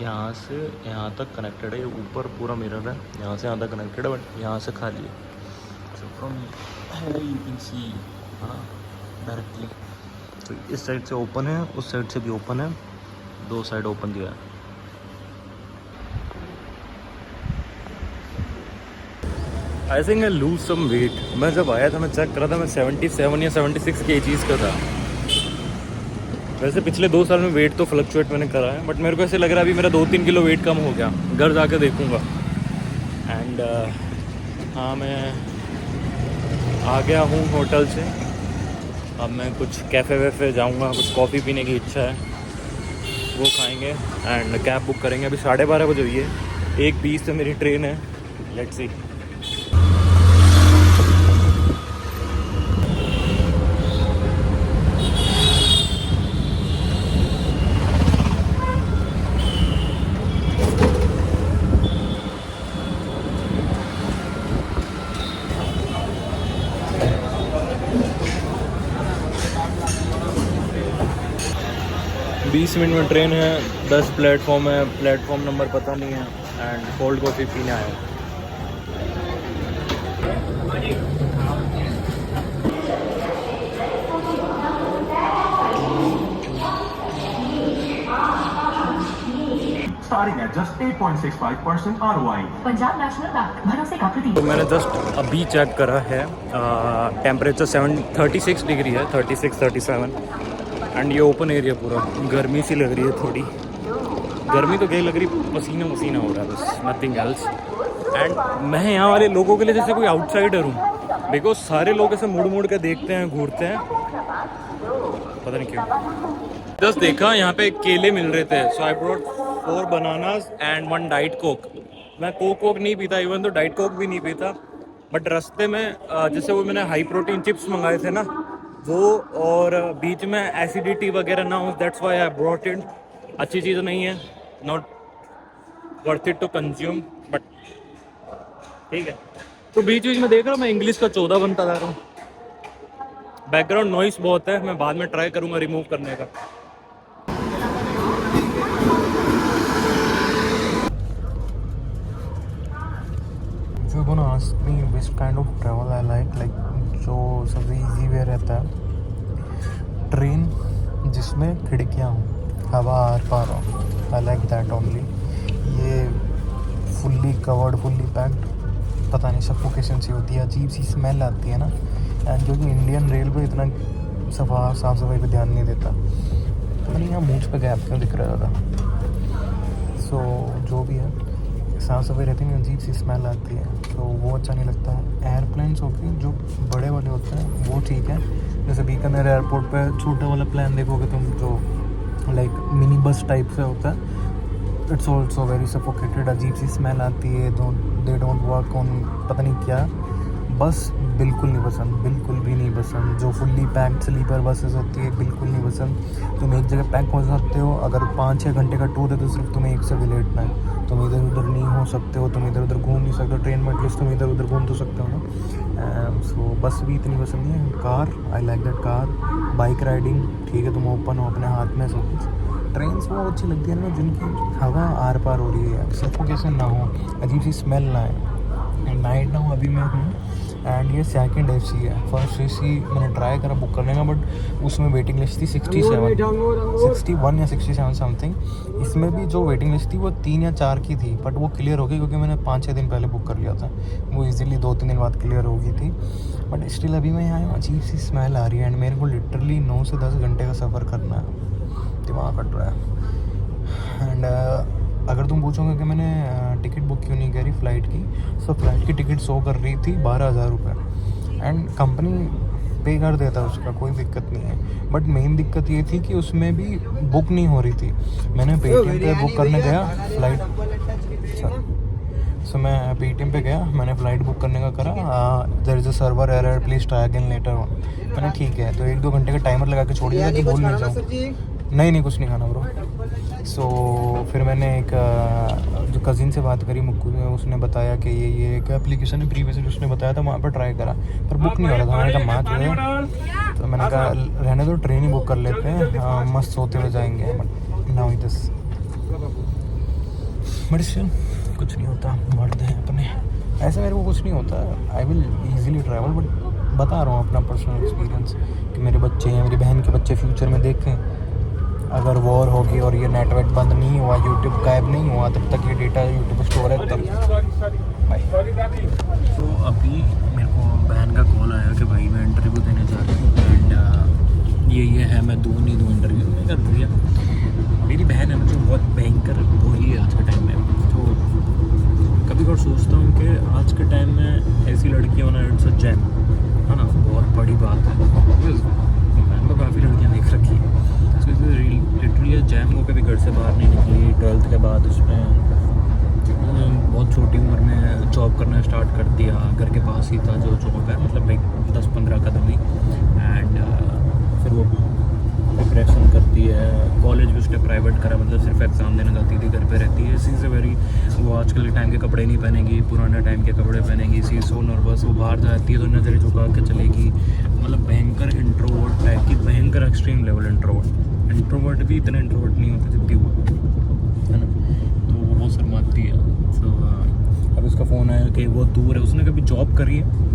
यहाँ से यहाँ तक कनेक्टेड है। ये ऊपर पूरा मिरर है, यहाँ से यहाँ तक कनेक्टेड है बट यहाँ से खाली है। So from you can see directly, तो इस साइड से ओपन है, उस साइड से भी ओपन है, दो साइड ओपन दिया है। I think I lose some weight. मैं जब आया था मैं चेक करा था, मैं 77 या 76 kgs का था। वैसे पिछले 2 साल में वेट तो फ्लक्चुएट मैंने करा है बट मेरे को ऐसे लग रहा है अभी मेरा 2-3 किलो वेट कम हो गया। घर जाके देखूँगा। एंड हाँ, मैं आ गया हूँ होटल से। अब मैं कुछ कैफ़े वैफ़े जाऊँगा, कुछ कॉफ़ी पीने की इच्छा है, वो खाएँगे एंड कैब बुक करेंगे। अभी 12:30 बजे हुई है, 1:20 से मेरी ट्रेन है। Let's see. 20 मिनट में ट्रेन है, 10 प्लेटफॉर्म है, प्लेटफॉर्म नंबर पता नहीं है एंड कोल्ड कॉफ़ी पीने आया हूँ। Starting at just 8.65% ROI. Punjab national bank, भरोसे का प्रतीक। तो मैंने जस्ट अभी चेक करा है, टेम्परेचर 36 डिग्री है, 36-37 एंड ये ओपन एरिया पूरा। गर्मी सी लग रही है थोड़ी, गर्मी तो क्या लग रही, पसीना पसीना हो रहा है बस, नथिंग एल्स। एंड मैं यहाँ वाले लोगों के लिए जैसे कोई आउटसाइडर हूँ, बिकॉज सारे लोग ऐसे मुड़ मुड़ के देखते हैं, घूरते हैं, पता नहीं क्यों। जस्ट देखा यहाँ पे केले मिल रहे थे, so I brought 4 bananas and 1 diet coke. मैं कोक वोक नहीं पीता, इवन तो डाइट कोक भी नहीं पीता, बट रास्ते में जैसे वो मैंने हाई प्रोटीन चिप्स मंगाए थे ना वो, और बीच में एसिडिटी वगैरह ना हो, that's why I brought it. अच्छी चीज़ नहीं है, not worth it to consume, but ठीक है। तो बीच बीच में देख रहा हूँ मैं इंग्लिश का 14 बनता जा रहा हूँ। बैकग्राउंड नॉइस बहुत है, मैं बाद में ट्राई करूँगा रिमूव करने का। जो gonna ask me which kind of travel I like जो सबसे इजी वे रहता है, ट्रेन जिसमें खिड़कियाँ हों, हवा आर पार हो, आई लाइक दैट ओनली। ये फुल्ली कवर्ड, फुल्ली पैक्ड, पता नहीं सफोकेशन सी होती है, अजीब सी स्मेल आती है ना। एंड जो कि इंडियन रेलवे इतना साफ सफाई पे ध्यान नहीं देता। पता नहीं यहाँ मूंछ पे गैप क्यों दिख रहा है ज़्यादा। सो जो भी है, साफ सफाई रहती नहीं, अजीब सी स्मेल आती है, तो वो अच्छा नहीं लगता है। एयरप्लेन्स होके जो बड़े वाले होते हैं वो ठीक है, जैसे बीकानेर एयरपोर्ट पे छोटा वाला प्लेन देखोगे तुम, जो लाइक मिनी बस टाइप से होता है, इट्स ऑल्सो वेरी सफोकेटेड, अजीब सी स्मेल आती है, दे डोंट वर्क ऑन पता नहीं क्या। बस बिल्कुल नहीं पसंद, बिल्कुल भी नहीं पसंद। जो फुल्ली पैक्ड स्लीपर बसेस होती है बिल्कुल नहीं पसंद। तुम एक जगह पैक हो सकते हो, अगर 5-6 घंटे का टूर है तो सिर्फ तुम्हें एक से भी लेटना है, तुम इधर उधर नहीं हो सकते हो, तुम इधर उधर घूम नहीं सकते हो। ट्रेन में एटलीस्ट तुम इधर उधर घूम तो सकते हो ना। सो बस भी इतनी पसंद नहीं है। Car, I like that car. Bike riding ठीक है, तुम ओपन हो अपने हाथ में सब कुछ। ट्रेन्स वो अच्छी लगती है ना जिनकी हवा आर पार हो रही है, सफोकेशन ना हो, अजीब सी स्मेल ना आए। नाइट ना हो, अभी मैं हूँ एंड ये सेकंड AC है। फर्स्ट AC मैंने ट्राई करा बुक करने का, बट उसमें वेटिंग लिस्ट थी 61 या 67 समथिंग। इसमें भी जो वेटिंग लिस्ट थी वो 3 या 4 की थी, बट वो क्लियर हो गई क्योंकि मैंने 5-6 दिन पहले बुक कर लिया था। वो इजीली 2-3 दिन बाद क्लियर हो गई थी, बट स्टिल अभी मैं यहाँ अजीब सी स्मेल आ रही है एंड मेरे को लिटरली 9 से 10 घंटे का सफ़र करना है, दिमाग कट रहा है। एंड अगर तुम पूछोगे कि मैंने टिकट बुक क्यों नहीं करी फ़्लाइट की, तो फ़्लाइट की टिकट शो कर रही थी 12,000 रुपये एंड कंपनी पे कर देता है उसका, कोई दिक्कत नहीं है। बट मेन दिक्कत ये थी कि उसमें भी बुक नहीं हो रही थी। मैंने पेटीएम पे बुक करने गया फ़्लाइट, सो मैं पेटीएम पे गया, मैंने फ़्लाइट बुक करने का करा, there is a server error please try again later on. मैंने ठीक है, तो 1-2 घंटे का टाइमर लगा के छोड़ दिया कि भूल नहीं जाऊँ। नहीं कुछ नहीं खाना ब्रो। सो फिर मैंने एक जो कज़िन से बात करी मुक्कू में, उसने बताया कि ये एक एप्लीकेशन है प्रीवियसली, उसने बताया था, वहाँ पर ट्राई करा पर बुक नहीं हो रहा था। मैंने कहा माँ जो है, तो मैंने कहा रहने दो, ट्रेन ही बुक कर लेते हैं, मस्त सोते हुए जाएंगे। But now it is but still कुछ नहीं होता, मर्द हैं अपने, ऐसे मेरे को कुछ नहीं होता। I will easily travel, but बता रहा हूँ अपना पर्सनल एक्सपीरियंस कि मेरे बच्चे हैं, मेरी बहन के बच्चे फ्यूचर में देखें, अगर वॉर होगी और ये नेटवर्क बंद नहीं हुआ, यूट्यूब गायब नहीं हुआ, तब तक ये डेटा यूट्यूब स्टोर है तब। तो अभी मेरे को बहन का कॉल आया कि भाई मैं इंटरव्यू देने जा रही हूँ एंड ये है, मैं दूँ नहीं दूँ इंटरव्यू। मैं कर दिया। मेरी बहन है ना जो बहुत भयंकर भोली है आज के टाइम में, तो कभी कभी सोचता हूँ कि आज के टाइम में ऐसी लड़की होना इट्स अ जैम, है ना, बहुत बड़ी बात है। मैंने तो काफ़ी लड़कियाँ देख रखी है, लिटरली जैम वो कभी घर से बाहर नहीं निकली। 12th के बाद उसने बहुत छोटी उम्र में जॉब करना स्टार्ट कर दिया, घर के पास ही था जो जॉब है, मतलब लाइक 10-15 कदम ही। एंड फिर वो डिप्रेशन करती है। कॉलेज भी उसने प्राइवेट करा, मतलब सिर्फ एग्ज़ाम देने जाती थी, घर पे रहती है। सी इज़ वेरी, वो आजकल के टाइम के कपड़े नहीं पहनेगी, पुराने टाइम के कपड़े पहनेगी। सी सो नर्वस, वो बाहर जाती है तो नज़रें झुका के चलेगी, मतलब भयंकर इंट्रोवर्ट टाइप की, भयंकर एक्सट्रीम लेवल इंट्रोवर्ट भी इतने इंट्रोवर्ट नहीं होते जितनी वो, है ना, तो वो बहुत शर्माती है। तो अब उसका फ़ोन आया कि वो दूर है, उसने कभी जॉब करी है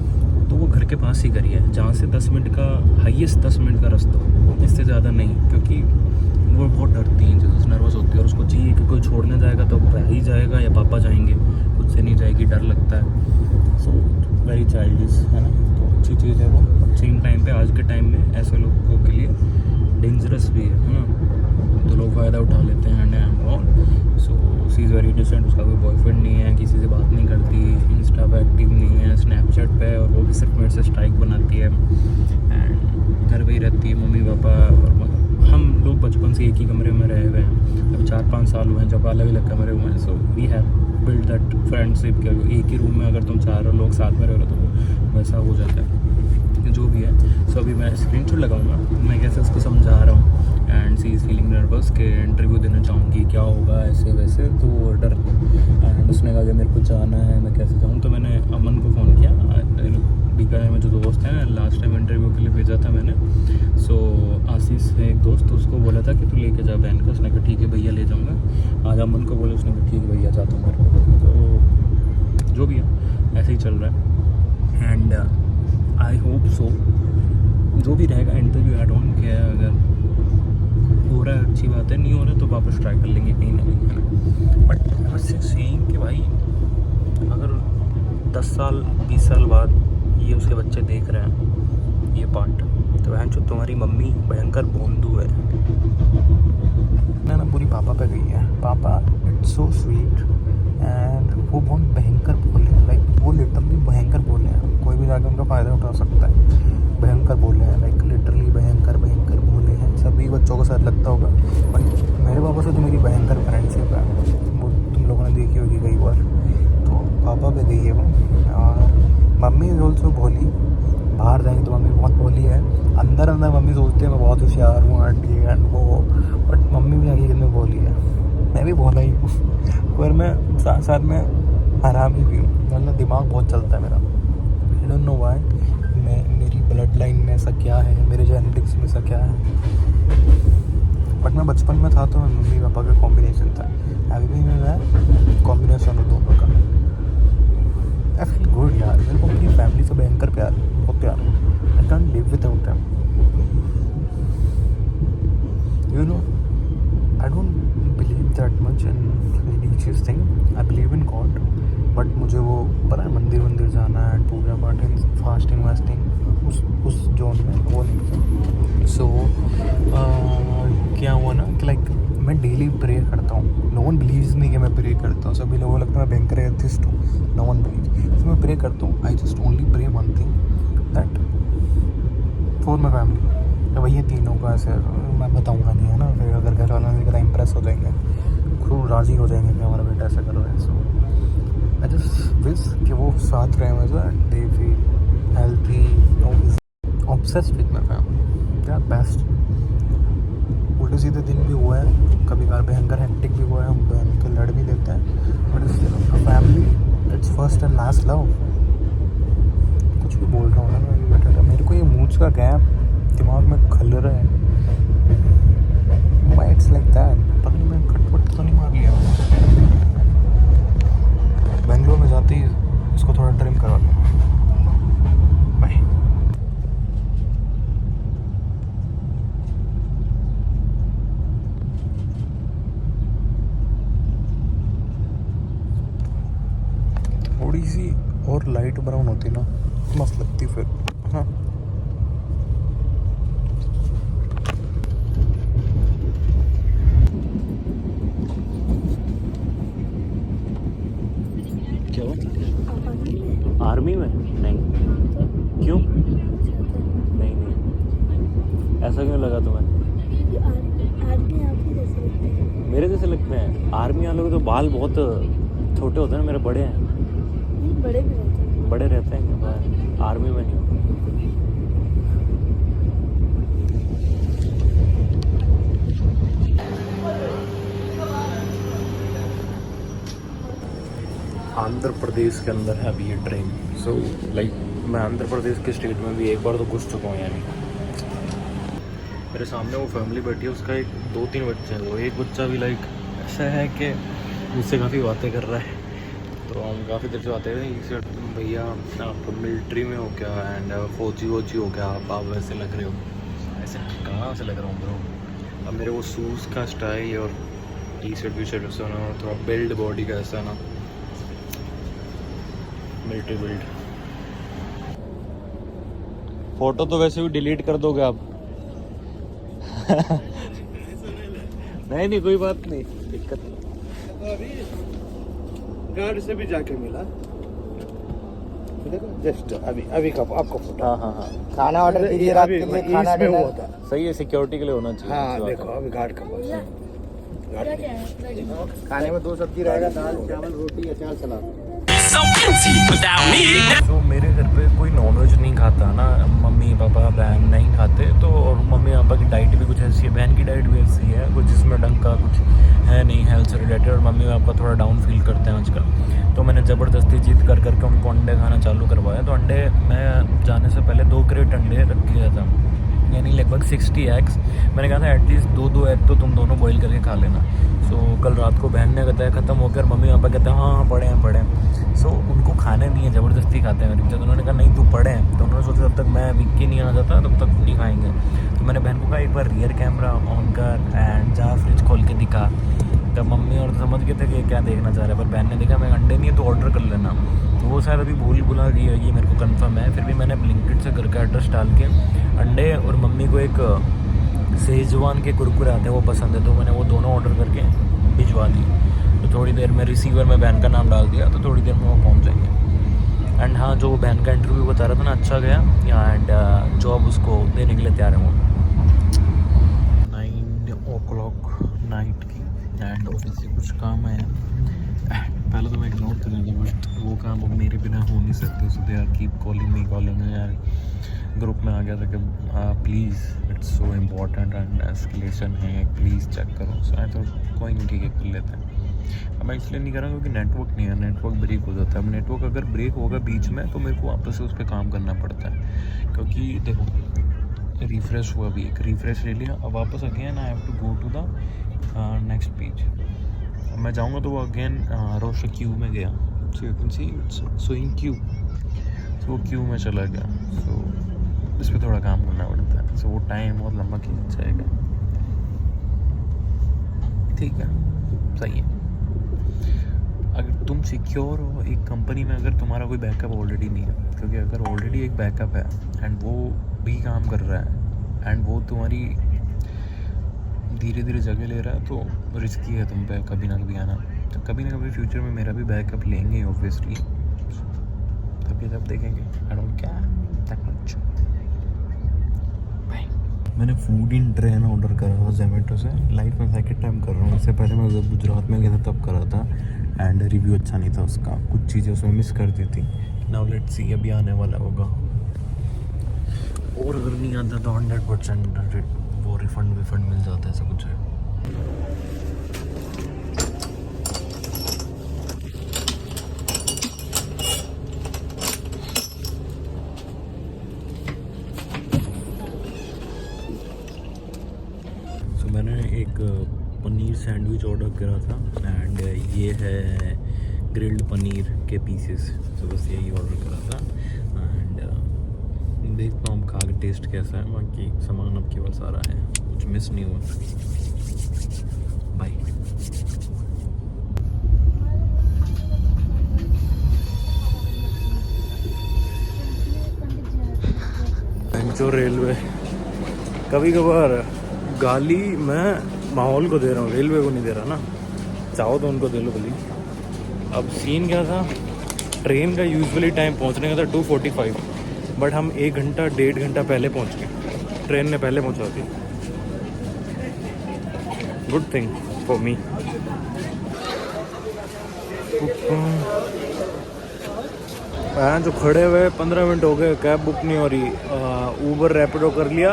तो वो घर के पास ही करी है, जहाँ से 10 मिनट का हाईएस्ट 10 मिनट का रास्ता, इससे ज़्यादा नहीं, क्योंकि वो बहुत डरती हैं, जैसे नर्वस होती है और उसको चाहिए कि कोई छोड़ने जाएगा तो भाई जाएगा या पापा जाएंगे, खुद से नहीं जाएगी, डर लगता है। सो वेरी चाइल्डिश, है ना, तो अच्छी चीज़ है वो। सेम टाइम पे आज के टाइम में ऐसे लोगों के लिए डेंजरस भी है ना, तो लोग फ़ायदा उठा लेते हैं and all. So she is very decent, उसका कोई बॉयफ्रेंड नहीं है, किसी से बात नहीं करती, इंस्टा पे एक्टिव नहीं है, स्नैपचैट पे, और वो भी सिर्फ मेरे से स्ट्राइक बनाती है एंड घर पे ही रहती है। मम्मी पापा और हम लोग बचपन से एक ही कमरे में रहे हुए हैं, अभी 4-5 साल हुए हैं जब अलग अलग कमरे हुए हैं। So we have build that friendship के एक ही रूम में अगर तुम 4 लोग साथ में रह रहे हो तो वैसा हो जाता है, जो भी है। सो अभी मैं स्क्रीनशॉट लगाऊंगा, मैं कैसे उसको समझा रहा हूँ and she is feeling nervous. Boss के इंटरव्यू देना चाहूँगी, क्या होगा ऐसे वैसे, तो वो डर। एंड उसने कहा कि मेरे को जाना है, मैं कैसे जाऊँ। तो मैंने अमन को फ़ोन किया, बीकानेर में जो दोस्त हैं, लास्ट टाइम इंटरव्यू के लिए भेजा था मैंने। सो आशीष है एक दोस्त, उसको बोला था कि तू लेके जा बहन को। उसने कहा ठीक है भैया ले जाऊँगा। आज अमन को बोले, उसने कहा ठीक है भैया जाता हूँ मेरे को। तो जो भी है ऐसे ही चल रहा है। एंड आई होप सो जो भी रहेगा इंटरव्यू एड ऑन किया है, अगर हो रहा है अच्छी बात है, नहीं हो रहा तो वापस ट्राई कर लेंगे कहीं ना कहीं, है ना। बट आई वाज सेइंग कि भाई अगर 10 साल 20 साल बाद ये उसके बच्चे देख रहे हैं ये पार्ट, तो बहन जो तुम्हारी मम्मी भयंकर बोंदू है ना, पूरी पापा पे गई है। पापा इट्स सो स्वीट एंड वो बहुत भयंकर बोले हैं, लाइक वो लिटरली भयंकर बोले हैं। कोई भी जाके उनका फ़ायदा उठा सकता है। भयंकर बोले हैं, लाइक लिटरली भयंकर बोले हैं। सभी बच्चों को शायद लगता होगा, बट मेरे पापा से तो मेरी भयंकर फ्रेंडशिप है, वो तुम लोगों ने देखी होगी कई बार। तो पापा पे गई है वो। और मम्मी इज़ ऑल्सो भोली। बाहर जाएंगे तो मम्मी बहुत भोली है, अंदर मम्मी सोचती है मैं बहुत होशियार हूँ आंटी एंड वो, बट मम्मी भी आगे में भोली है। मैं भी भोला ही हूँ, पर मैं साथ साथ में हरामी भी हूँ। मतलब दिमाग बहुत चलता है मेरा। आई डोंट नो व्हाई, मेरी ब्लड लाइन में ऐसा क्या है, मेरे जेनेटिक्स में ऐसा क्या है। बट मैं बचपन में था तो मैं मम्मी पापा का कॉम्बिनेशन था। अभी भी मैं कॉम्बिनेशन हूँ दोनों का। आई फील गुड यार, मेरे को अपनी फैमिली से भयंकर प्यार है, बहुत प्यार है। I can't live without them. You know, I don't believe that much in religious thing. I believe in God, but मुझे वो पता है मंदिर जाना है, पूजा पाठ, फास्टिंग वास्टिंग उस जोन में वो नहीं। सो क्या हुआ ना कि लाइक मैं डेली प्रे करता हूँ। नो वन बिलीव्स नहीं कि मैं प्रे करता हूँ। सभी लोगों को लगता है मैं भयंकर एथिस्ट हूँ। No one believes. तो मैं प्रे करता हूँ। I just only pray one thing, that for my family. तो वही तीनों का ऐसे मैं बताऊँगा नहीं, है ना। फिर अगर घर वालों ने इम्प्रेस हो जाएंगे, खूब राज़ी हो जाएंगे कि हमारा बेटा ऐसा कर रहा है। सो आई जस्ट विश कि वो साथ रहे मुझे, they feel healthy, obsessed with my family, they are best. उल्टे सीधे दिन भी हुआ है, कभी कभार भयंकर हेक्टिक भी हुआ है, हम भयंकर लड़ भी लेते हैं, but family it's first and last love. कुछ भी बोल रहा हूँ ना मैं बेटा, मेरे को ये मूड्स का गैप दिमाग में खल रहा है। व्हाई इट्स लाइक दैट, पता नहीं मैं खटपट तो नहीं मार लिया। बेंगलोर में जाते ही इसको थोड़ा ट्रिम करवा दूँ। बाय। थोड़ी सी और लाइट ब्राउन होती ना मस्त लगती फिर, हाँ। क्या हुआ? आर्मी में? नहीं। क्यों? नहीं, ऐसा क्यों लगा तुम्हें? आर्मी आप ही जैसे लगते हैं। मेरे जैसे लगते हैं? आर्मी वालों के तो बाल बहुत छोटे होते हैं, मेरे बड़े हैं। बड़े भी रहते हैं। बड़े रहते हैं क्या? आर्मी में नहीं हो। आंध्र प्रदेश के अंदर है अभी ये ट्रेन। सो लाइक मैं आंध्र प्रदेश के स्टेट में भी एक बार तो घुस चुका हूँ। यानी मेरे सामने वो फैमिली बैठी है, उसका 2-3 बच्चे हैं। वो एक बच्चा भी लाइक ऐसा है कि मुझसे काफ़ी बातें कर रहा है। तो हम काफ़ी देर से बातें हैं, भैया आप मिलिट्री में हो क्या, एंड फौजी हो क्या, आप वैसे लग रहे हो। ऐसे कहाँ से लग रहा हूँ ब्रो। अब मेरे वो शूज़ का स्टाइल और टी शर्ट ऐसा ना, थोड़ा बिल्ड बॉडी का ऐसा ना, मिलिट्री बिल्ड। फोटो तो वैसे भी डिलीट कर दोगे आप। नहीं कोई बात नहीं, दिक्कत नहीं। गार्ड से भी जाके मिला, देखो जस्ट अभी का आपको फोटो। हाँ खाना ऑर्डर कीजिए रात के लिए, खाना में हुआ डिनर। था। सही है, सिक्योरिटी के लिए होना चाहिए। हाँ देखो अभी गार्ड का पास है। खाने में 2 सब्जी रहेगा, दाल चावल रोटी अचार सलाद। तो मेरे घर पे कोई नॉनवेज नहीं खाता ना, मम्मी पापा बहन नहीं खाते, तो और मम्मी पापा की डाइट भी कुछ ऐसी बहन की डाइट भी ऐसी है कुछ जिसमें ढंग का कुछ है नहीं हेल्थ से रिलेटेड, और मम्मी पापा थोड़ा डाउन फील करते हैं आजकल। तो मैंने ज़बरदस्ती जिद कर करके उनको अंडे खाना चालू करवाया। तो अंडे मैं जाने से पहले 2 क्रेट अंडे रख दिया था, यानी लगभग 60 एग्स। मैंने कहा था एटलीस्ट 2 एग तो तुम दोनों बॉईल करके खा लेना। सो कल रात को बहन ने बताया ख़त्म होकर, मम्मी पापा कहते हैं हाँ पड़े हैं। सो उनको खाने नहीं है, ज़बरदस्ती खाते हैं मेरे बच्चे। तो उन्होंने कहा नहीं तू पड़े हैं, तो उन्होंने सोचा जब तक मैं विक्की नहीं आ जाता तब तक नहीं खाएंगे। तो मैंने बहन को कहा एक बार रियर कैमरा ऑन कर एंड जा फ्रिज खोल के दिखा। तब मम्मी और समझ गए थे कि क्या देखना चाह रहा है, पर बहन ने देखा मैं अंडे नहीं है तो ऑर्डर कर लेना। तो वो शायद अभी भुला गई है, ये मेरे को कंफर्म है। फिर भी मैंने ब्लिंकिट से घर का एड्रेस डाल के अंडे, और मम्मी को एक सेजवान के कुरकुरे आते हैं वो पसंद है, तो मैंने वो दोनों ऑर्डर करके भिजवा दी। तो थोड़ी देर में रिसीवर में बहन का नाम डाल दिया, तो थोड़ी देर में वो पहुंच जाएंगे। एंड हाँ, जो बहन का इंटरव्यू बता रहा था ना अच्छा गया, एंड जॉब उसको देने के लिए तैयार है वो। 9 o'clock नाइट की, एंड ऑफिस से कुछ काम आया। पहले तो मैं इग्नोर कर रहा था, बट वो काम अब मेरे बिना हो नहीं सकते। सो दे आर कीप कॉलिंग यार। ग्रुप में आ गया था कि please it's so important and escalation है, प्लीज़ चेक करो। सो आई तो कोई नहीं, ठीक है कर लेते हैं। अब मैं इसलिए नहीं कर रहा क्योंकि नेटवर्क नहीं है, नेटवर्क ब्रेक हो जाता है। अब नेटवर्क अगर ब्रेक होगा बीच में तो मेरे को वापस से उस पर काम करना पड़ता है। क्योंकि देखो रिफ़्रेश हुआ, अभी एक रिफ़्रेश ले लिया, अब वापस again I have to go to the next page. मैं जाऊँगा तो वो अगेन रोशा क्यू में गया। So you can see it's showing queue, तो वो क्यू में चला गया। सो इस पर थोड़ा काम करना पड़ता है। सो वो टाइम बहुत लंबा खींच जाएगा। ठीक है, सही है। अगर तुम सिक्योर हो एक कंपनी में, अगर तुम्हारा कोई बैकअप ऑलरेडी नहीं है, क्योंकि अगर ऑलरेडी एक बैकअप है एंड वो भी काम कर रहा है एंड वो तुम्हारी धीरे धीरे जगह ले रहा है, तो रिस्की है तुम पे कभी ना कभी आना। तो कभी ना कभी फ्यूचर में मेरा भी बैकअप लेंगे ऑब्वियसली, तभी तब देखेंगे। I don't care that much. मैंने फूड इन ट्रेन ऑर्डर करा था जोमेटो से, लाइफ में सेकंड टाइम कर रहा हूँ। इससे पहले मैं जब गुजरात में गया था तब करा था, एंड रिव्यू अच्छा नहीं था उसका, कुछ चीज़ें उसमें मिस कर दी थी। नाउ लेट्स सी अभी आने वाला होगा, और अगर नहीं आता तो 100% वो रिफंड मिल जाता है, ऐसा कुछ है। मैंने एक पनीर सैंडविच ऑर्डर करा था, एंड ये है ग्रिल्ड पनीर के पीसेस। तो बस यही ऑर्डर करा था, एंड देखता हूँ खा के टेस्ट कैसा है। बाकी सामान अब केवल सारा है, कुछ मिस नहीं हुआ। बाय। जो रेलवे कभी कभार गाली मैं माहौल को दे रहा हूँ, रेलवे को नहीं दे रहा ना। चाहो तो उनको दे लो भली। अब सीन क्या था, ट्रेन का यूजुअली टाइम पहुँचने का था 2:45, बट हम 1 घंटा 1.5 घंटा पहले पहुँच गए। ट्रेन ने पहले पहुँचा दी। Good thing for me. जो खड़े हुए 15 मिनट हो गए, कैब बुक नहीं हो रही। ऊबर रैपिडो कर लिया,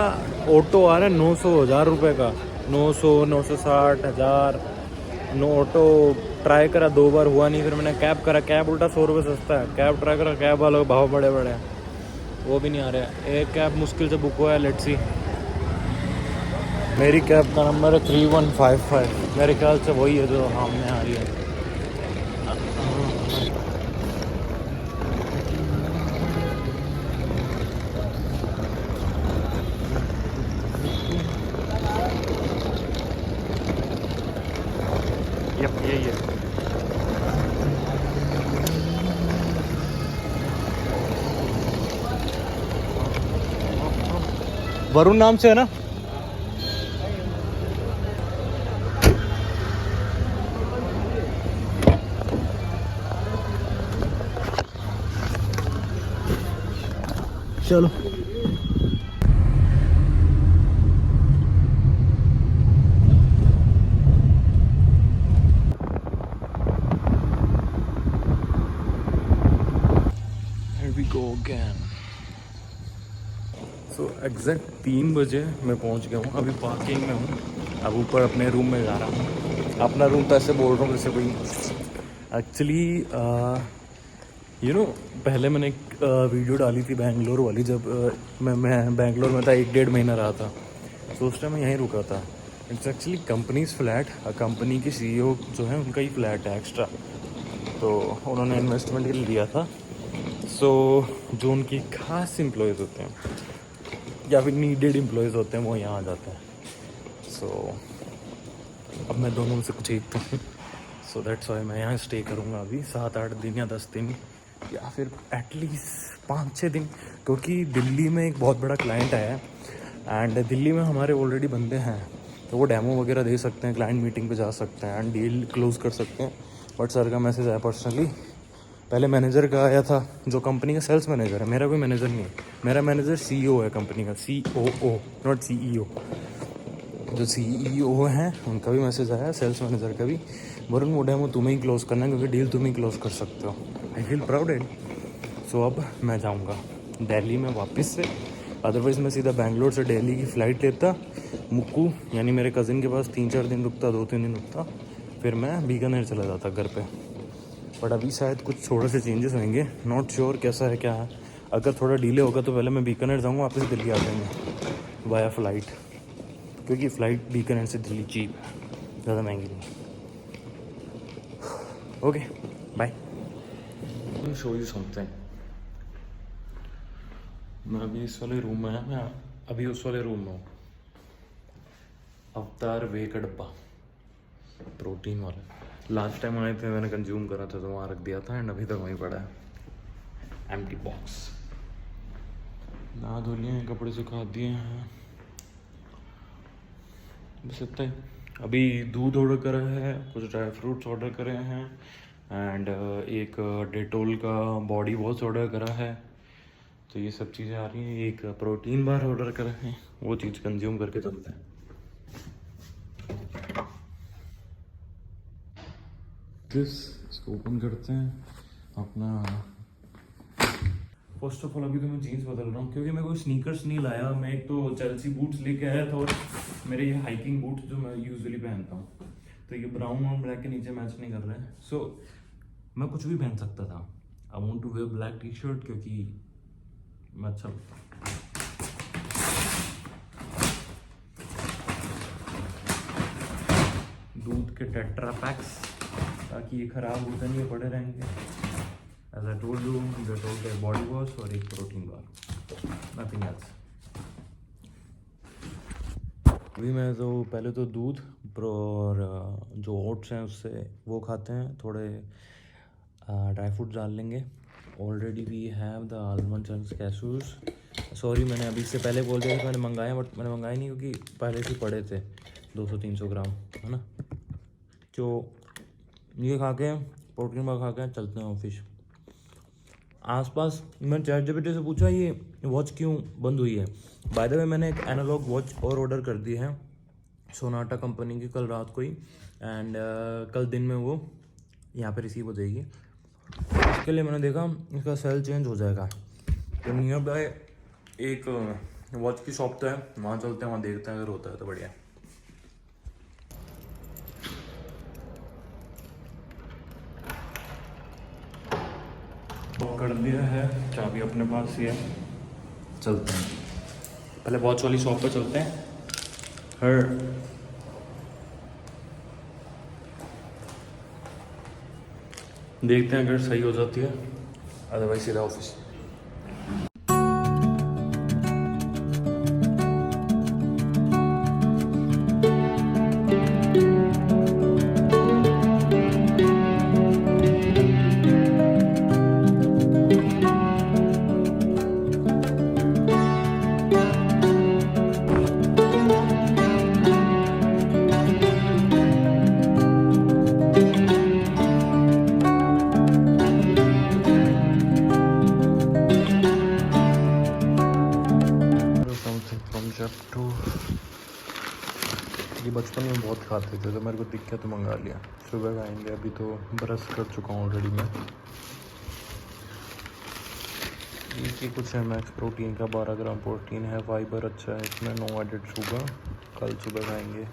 ऑटो आ रहा है 900-1000 रुपये का, 900, 960, 1000। नो ऑटो ट्राई करा 2 बार, हुआ नहीं। फिर मैंने कैब करा, कैब उल्टा 100 रुपये सस्ता है। कैब ट्राई करा, कैब वालों के भाव बड़े बड़े हैं, वो भी नहीं आ रहा है। एक कैब मुश्किल से बुक हुआ है, लेट्स सी। मेरी कैब का नंबर है 3155, मेरे ख्याल से वही है जो सामने आ रही है। यही है। वरुण नाम से है ना? चलो go again. So एग्जैक्ट 3 बजे मैं पहुंच गया हूँ, अभी पार्किंग में हूँ। अब ऊपर अपने रूम में जा रहा हूँ। अपना रूम तो ऐसे बोल रहा हूँ जैसे कोई एक्चुअली पहले मैंने एक वीडियो डाली थी बैंगलोर वाली, जब मैं बैंगलोर में था 1-1.5 महीना रहा था, तो उस टाइम मैं यहीं रुका था। It's actually companies flat, company की CEO जो है उनका ही फ्लैट है एक्स्ट्रा, तो उन्होंने इन्वेस्टमेंट के लिए लिया था। सो जो उनकी खास एम्प्लॉयज़ होते हैं या फिर नीडेड एम्प्लॉयज़ होते हैं वो यहाँ आ जाते हैं। सो अब मैं दोनों में से कुछ एक हूँ, सो दैट्स वाई मैं यहाँ स्टे करूँगा अभी 7-8 दिन या 10 दिन या फिर एटलीस्ट 5-6 दिन, क्योंकि दिल्ली में एक बहुत बड़ा क्लाइंट आया है एंड दिल्ली में हमारे ऑलरेडी बंदे हैं, तो वो डेमो वगैरह दे सकते हैं, क्लाइंट मीटिंग पे जा सकते हैं एंड डील क्लोज कर सकते हैं। बट सर का मैसेज आया पर्सनली, पहले मैनेजर का आया था जो कंपनी का सेल्स मैनेजर है, मेरा कोई मैनेजर नहीं है, मेरा मैनेजर CEO है कंपनी का, COO नॉट CEO। जो CEO हैं उनका भी मैसेज आया, सेल्स मैनेजर का भी, वरुण वो डेमो तुम्हें ही क्लोज करना है क्योंकि डील तुम ही क्लोज कर सकते हो। I feel प्राउडेड। सो अब मैं जाऊँगा दिल्ली में वापस से, अदरवाइज़ मैं सीधा बैंगलोर से दिल्ली की फ़्लाइट लेता, मुक्कू यानी मेरे कज़िन के पास 3-4 दिन रुकता, 2-3 दिन रुकता, फिर मैं बीकानेर चला जाता घर पे। बट अभी शायद कुछ थोड़े से चेंजेस होंगे, नॉट श्योर कैसा है क्या है। अगर थोड़ा डिले होगा तो पहले मैं बीकानेर जाऊँगा, वापस दिल्ली आ जाएंगे वाया फ़्लाइट, क्योंकि फ़्लाइट बीकानेर से दिल्ली चीप है, ज़्यादा महंगी नहीं। Okay bye. Show you something. मैं अभी इस वाले रूम में है, मैं अभी उस वाले रूम में हूँ। अवतार वे का डब्बा प्रोटीन वाला, लास्ट टाइम आए थे मैंने कंज्यूम करा था तो वहाँ रख दिया था एंड अभी तक वहीं पड़ा है, एम्प्टी बॉक्स। नहा धो लिए हैं, कपड़े सुखा दिए हैं, बस इतना ही। अभी दूध ऑर्डर करा है, कुछ ड्राई फ्रूट्स ऑर्डर करे हैं एंड एक डेटोल का बॉडी वॉश ऑर्डर करा है, तो ये सब चीज़ें आ रही हैं। एक प्रोटीन बार ऑर्डर करा है, वो चीज़ कंज्यूम करके चलते हैं। इसको ओपन करते हैं अपना। फर्स्ट ऑफ ऑल अभी तो मैं जीन्स बदल रहा हूँ क्योंकि मैं कोई स्नीकर्स नहीं लाया। मैं एक तो चेल्सी बूट्स लेके आया था और मेरे ये हाइकिंग बूट्स जो मैं यूजुअली पहनता हूँ, तो ये ब्राउन और ब्लैक के नीचे मैच नहीं कर रहे हैं। सो मैं कुछ भी पहन सकता था। I want to wear black t-shirt क्योंकि मैं अच्छा लगता हूँ। दूध के टेट्रा पैक्स, ताकि ये ख़राब होते नहीं, पड़े रहेंगे। As I told you, Dettol का बॉडी वॉश और एक प्रोटीन बार, नथिंग एल्स। अभी मैं तो पहले तो दूध और जो ओट्स हैं उससे वो खाते हैं, थोड़े ड्राई फ्रूट डाल लेंगे। Already we have the almonds and cashews. Sorry मैंने अभी इससे पहले बोल दिया था मैंने मंगाया, बट मैंने मंगाए नहीं क्योंकि पहले से पड़े थे 200-300 ग्राम, है ना। तो ये खा के प्रोटीन बार खा के चलते हैं ऑफिस। आसपास मैं ChatGPT से पूछा ये वॉच क्यों बंद हुई है। बाय द वे मैंने एक एनालॉग वॉच और ऑर्डर कर दी है सोनाटा कंपनी की कल रात को ही, एंड कल दिन में वो यहाँ पे रिसीव हो जाएगी। इसके लिए मैंने देखा इसका सेल चेंज हो जाएगा, तो नियर बाय एक वॉच की शॉप तो है, वहाँ चलते हैं, वहाँ देखते हैं, अगर होता है तो बढ़िया। कर दिया है, चाबी अपने पास ही है, चलते हैं। पहले वॉच वाली शॉप पे चलते हैं। देखते हैं अगर सही हो जाती है, अदरवाइज सीधा ऑफिस। ये बचपन में बहुत खाते थे तो मेरे को दिख गया तो मंगा लिया। सुबह खाएंगे, अभी तो ब्रश कर चुका हूँ ऑलरेडी मैं। ये कुछ है मैक्स प्रोटीन का, 12 ग्राम प्रोटीन है, फाइबर अच्छा है इसमें, नो एडेड शुगर, कल सुबह खाएंगे।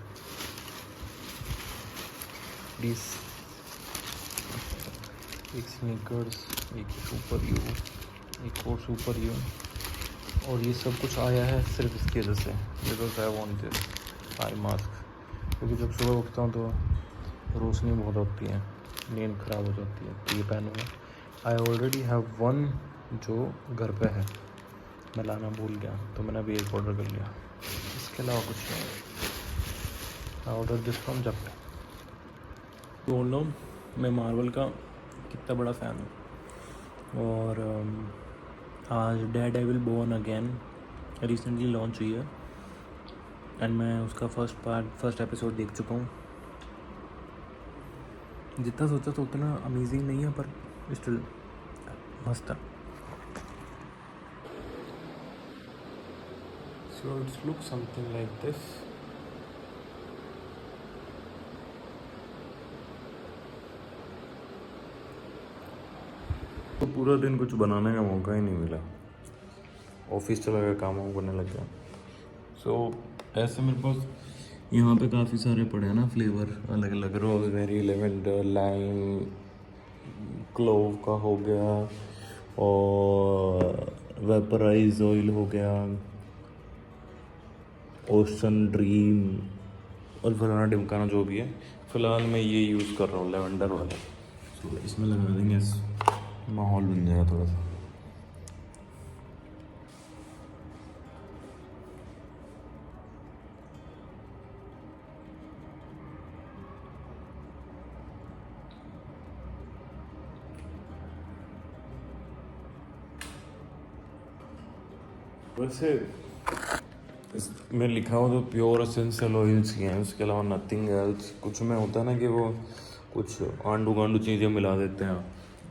प्लीज़ एक स्नीकर्स, एक सुपर यू, एक और सुपर यू, और ये सब कुछ आया है सिर्फ इसकी वजह से, because I want this eye mask, क्योंकि जब सुबह उठता हूँ तो रोशनी बहुत होती है, नींद ख़राब हो जाती है, तो ये पहनूँगा। आई ऑलरेडी हैव वन जो घर पे है, मैं लाना भूल गया, तो मैंने अभी एक ऑर्डर कर लिया, इसके अलावा कुछ नहीं। आई ऑर्डर दिस फ्रॉम जप्ट। बोल लो मैं मार्वल का कितना बड़ा फ़ैन हूँ, और आज Daredevil Born Again recently launch हुई है, एंड मैं उसका फर्स्ट एपिसोड देख चुका हूँ। जितना सोचा था उतना अमेजिंग नहीं है, पर स्टिल मस्त है। So it's look something like this. तो पूरा दिन कुछ बनाने का मौका ही नहीं मिला, ऑफिस चला गया, काम वाम करने लग गया। सो ऐसे मेरे पास यहाँ पे काफ़ी सारे पड़े हैं ना फ्लेवर, अलग अलग, रोज़मेरी, लेवेंडर, लाइम, क्लोव का हो गया, और वेपराइज ऑयल हो गया, ओशन ड्रीम, और फलाना ढिमकाना जो भी है। फ़िलहाल मैं ये यूज़ कर रहा हूँ लेवेंडर वाला। तो इसमें लगा देंगे, माहौल बन जाएगा थोड़ा सा। वैसे इसमें लिखा हो तो प्योर एसेंशियल ऑयल्स ही हैं, उसके अलावा नथिंग एल्स। कुछ में होता है ना कि वो कुछ आंडू गांडू चीज़ें मिला देते हैं,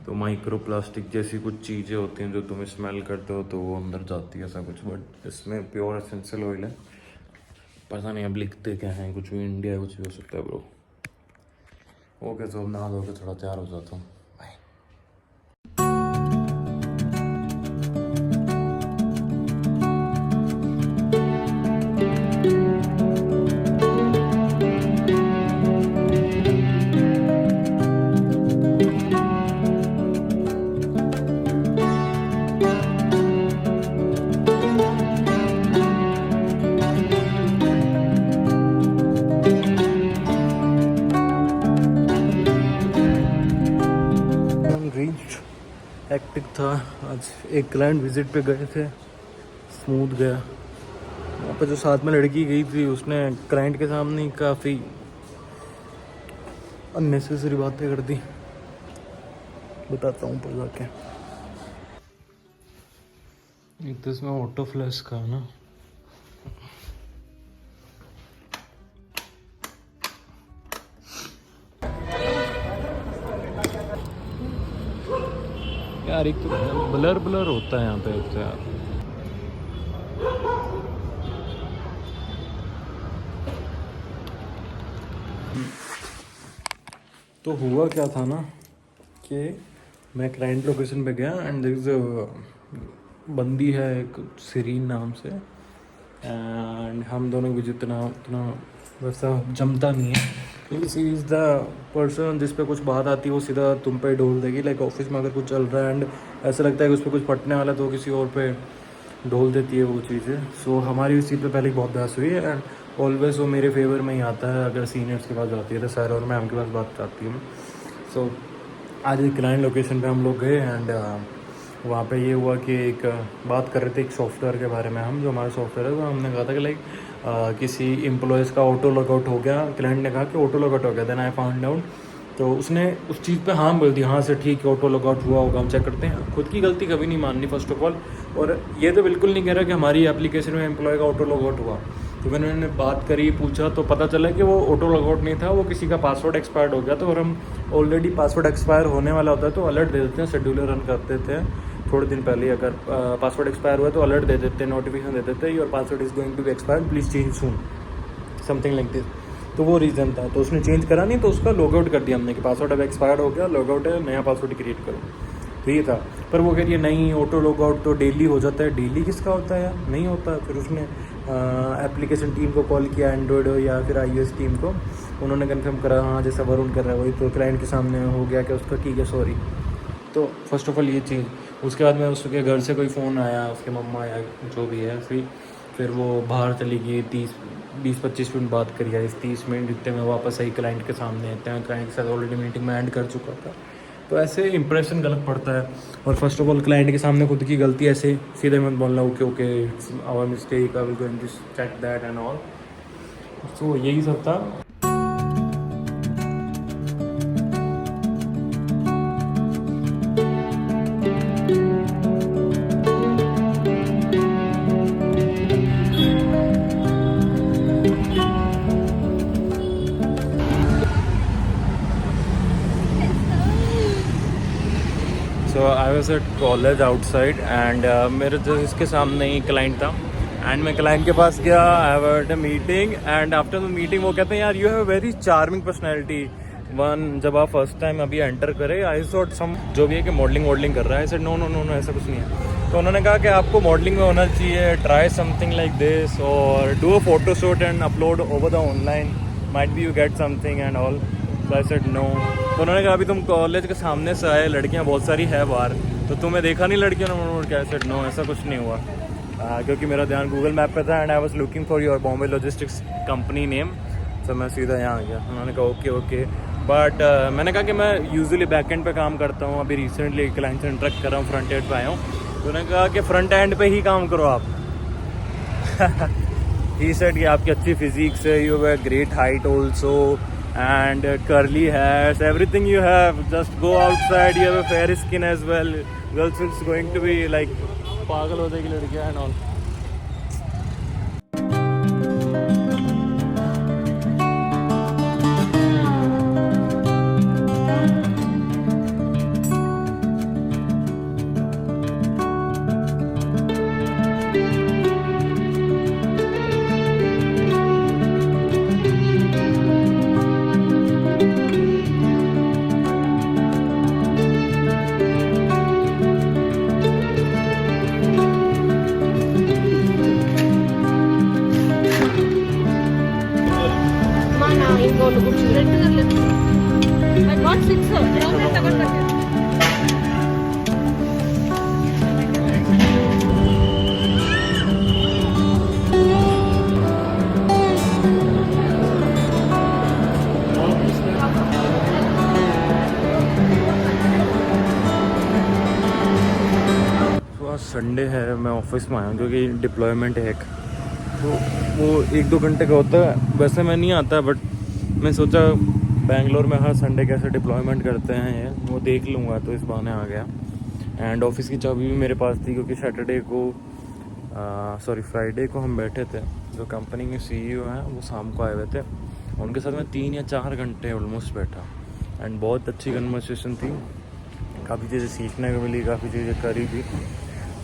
तो माइक्रो प्लास्टिक जैसी कुछ चीज़ें होती हैं जो तुम स्मेल करते हो तो वो अंदर जाती है, ऐसा कुछ। बट इसमें प्योर एसेंशियल ऑयल है, पता नहीं अब लिखते क्या हैं, कुछ भी इंडिया कुछ भी हो सकता है ब्रो। ओके, तो अब नहा धो के थोड़ा तैयार हो जाता हूँ। हेक्टिक था आज, एक क्लाइंट विजिट पे गए थे, स्मूथ गया। वहाँ पे जो साथ में लड़की गई थी उसने क्लाइंट के सामने ही काफ़ी अननेसेसरी बातें कर दी, बताता हूँ पर जाके। एक तो इसमें ऑटो फ्लैश का है ना, यार एक तो ब्लर ब्लर होता है यहाँ पे तो यार। तो हुआ क्या था ना कि मैं क्लाइंट लोकेशन पे गया, एंड देयर इज अ बंदी है एक सीरीन नाम से, एंड हम दोनों को जितना उतना वैसा जमता नहीं है, क्योंकि सी इज़ द पर्सन जिस पे कुछ बात आती है वो सीधा तुम पे ढोल देगी। लाइक ऑफिस में अगर कुछ चल रहा है एंड ऐसा लगता है कि उस पर कुछ फटने वाला है तो किसी और पे ढोल देती है वो चीज़ें। सो हमारी उस चीज़ पे पहले बहुत बहस हुई है, एंड ऑलवेज वो मेरे फेवर में ही आता है अगर सीनियर्स के पास जाती है, तो सर और मैम के पास बात करती हूँ। सो आज एक क्लाइंट लोकेशन पे हम लोग गए, एंड वहाँ पे ये हुआ कि एक बात कर रहे थे एक सॉफ्टवेयर के बारे में। हम जो हमारा सॉफ्टवेयर है तो हमने कहा था कि लाइक किसी एम्प्लॉयज़ का ऑटो लॉगआउट हो गया। क्लाइंट ने कहा कि ऑटो लॉगआउट हो गया, देन आई फाउंड आउट, तो उसने उस चीज़ पे हाँ बोल दी, हाँ से ठीक है ऑटो लॉगआउट हुआ होगा, हम चेक करते हैं। खुद की गलती कभी नहीं माननी फर्स्ट ऑफ ऑल, और ये तो बिल्कुल नहीं कह रहा कि हमारी एप्लीकेशन में एम्प्लॉय का ऑटो लॉगआउट हुआ। तो मैंने उन्होंने बात करी, पूछा, तो पता चला कि वो ऑटो लॉगआउट नहीं था, वो किसी का पासवर्ड एक्सपायर्ड हो गया था। और हम ऑलरेडी पासवर्ड एक्सपायर होने वाला होता है तो अलर्ट दे देते हैं, शेड्यूलर रन कर देते हैं थोड़े दिन पहले। अगर पासवर्ड एक्सपायर हुआ तो अलर्ट दे देते हैं, नोटिफिकेशन दे देते हैं, your password is going to be expired, please change soon, something like this. तो वो रीज़न था, तो उसने चेंज करा नहीं, तो उसका लॉगआउट कर दिया हमने कि पासवर्ड अब एक्सपायर्ड हो गया, लॉगआउट है, नया पासवर्ड क्रिएट करो। तो ये था। पर वो कह रही है नहीं, ऑटो लॉग आउट तो डेली हो जाता है। डेली किसका होता है यार, नहीं होता। फिर उसने एप्लीकेशन टीम को कॉल किया, एंड्रॉयड या फिर iOS टीम को, उन्होंने कंफर्म करा हाँ जैसा वरुण कर रहा है वही तो क्लाइंट के सामने हो गया कि उसका ठीक है सॉरी। तो फर्स्ट ऑफ ऑल ये चीज़। उसके बाद में उसके घर से कोई फ़ोन आया, उसके मम्मा या जो भी है, फिर वो बाहर चली गई। 20-25 मिनट बात करी है। इस 30 मिनट जितने में वापस आई क्लाइंट के सामने, इतने क्लाइंट के साथ ऑलरेडी मीटिंग में एंड कर चुका था। तो ऐसे इंप्रेशन गलत पड़ता है। और फर्स्ट ऑफ ऑल क्लाइंट के सामने खुद की गलती ऐसे सीधे मत बोलना okay it's our mistake, I will go and just check that and all. तो यही सब था। So I was at college outside and मेरे जो इसके सामने ही क्लाइंट था एंड मैं क्लाइंट के पास गया। I have had a meeting and after the meeting वो कहते हैं यार you have a very charming personality. जब आप फर्स्ट टाइम अभी एंटर करें आई थॉट सम जो भी है कि मॉडलिंग कर रहा है। नो नो नो नो ऐसा कुछ नहीं है। तो उन्होंने कहा कि आपको मॉडलिंग में होना चाहिए, ट्राई समथिंग लाइक दिस और do a photo shoot and upload over the online, might be you get something and all. So I said no. तो उन्होंने कहा अभी तुम कॉलेज के सामने से आए, लड़कियां बहुत सारी है बाहर, तो तुम्हें देखा नहीं लड़कियों ने? क्या? आई सेड नो ऐसा कुछ नहीं हुआ। क्योंकि मेरा ध्यान गूगल मैप पे था and I was looking for your Bombay logistics company name. तो मैं सीधा यहाँ आ गया। उन्होंने कहा ओके बट मैंने कहा कि मैं यूजुअली बैक एंड पे काम करता हूँ, अभी रिसेंटली क्लाइंट से इंटरेक्ट कर रहा हूँ, फ्रंट एंड पे आया हूँ। तो उन्होंने कहा कि फ्रंट एंड पे ही काम करो आप। ही सेड कि आपकी अच्छी फिजिक्स है, you have a great height also and curly hairs, everything you have, just go outside, you have a fair skin as well, girls is going to be like पागल हो जाएगी लड़कियां and all। Sunday है, मैं office में आया हूँ क्योंकि डिप्लॉयमेंट है एक, तो वो 1-2 घंटे का होता है। वैसे मैं नहीं आता बट मैं सोचा बेंगलोर में हर संडे कैसे डिप्लॉयमेंट करते हैं ये वो देख लूँगा, तो इस बहाने आ गया। एंड ऑफिस की चाबी भी मेरे पास थी क्योंकि फ्राइडे को हम बैठे थे। जो कंपनी के CEO हैं वो शाम को आए हुए थे, उनके साथ मैं 3 या 4 घंटे ऑलमोस्ट बैठा एंड बहुत अच्छी कन्वर्सेशन थी, काफ़ी चीज़ें सीखने को मिली, काफ़ी चीज़ें करी भी।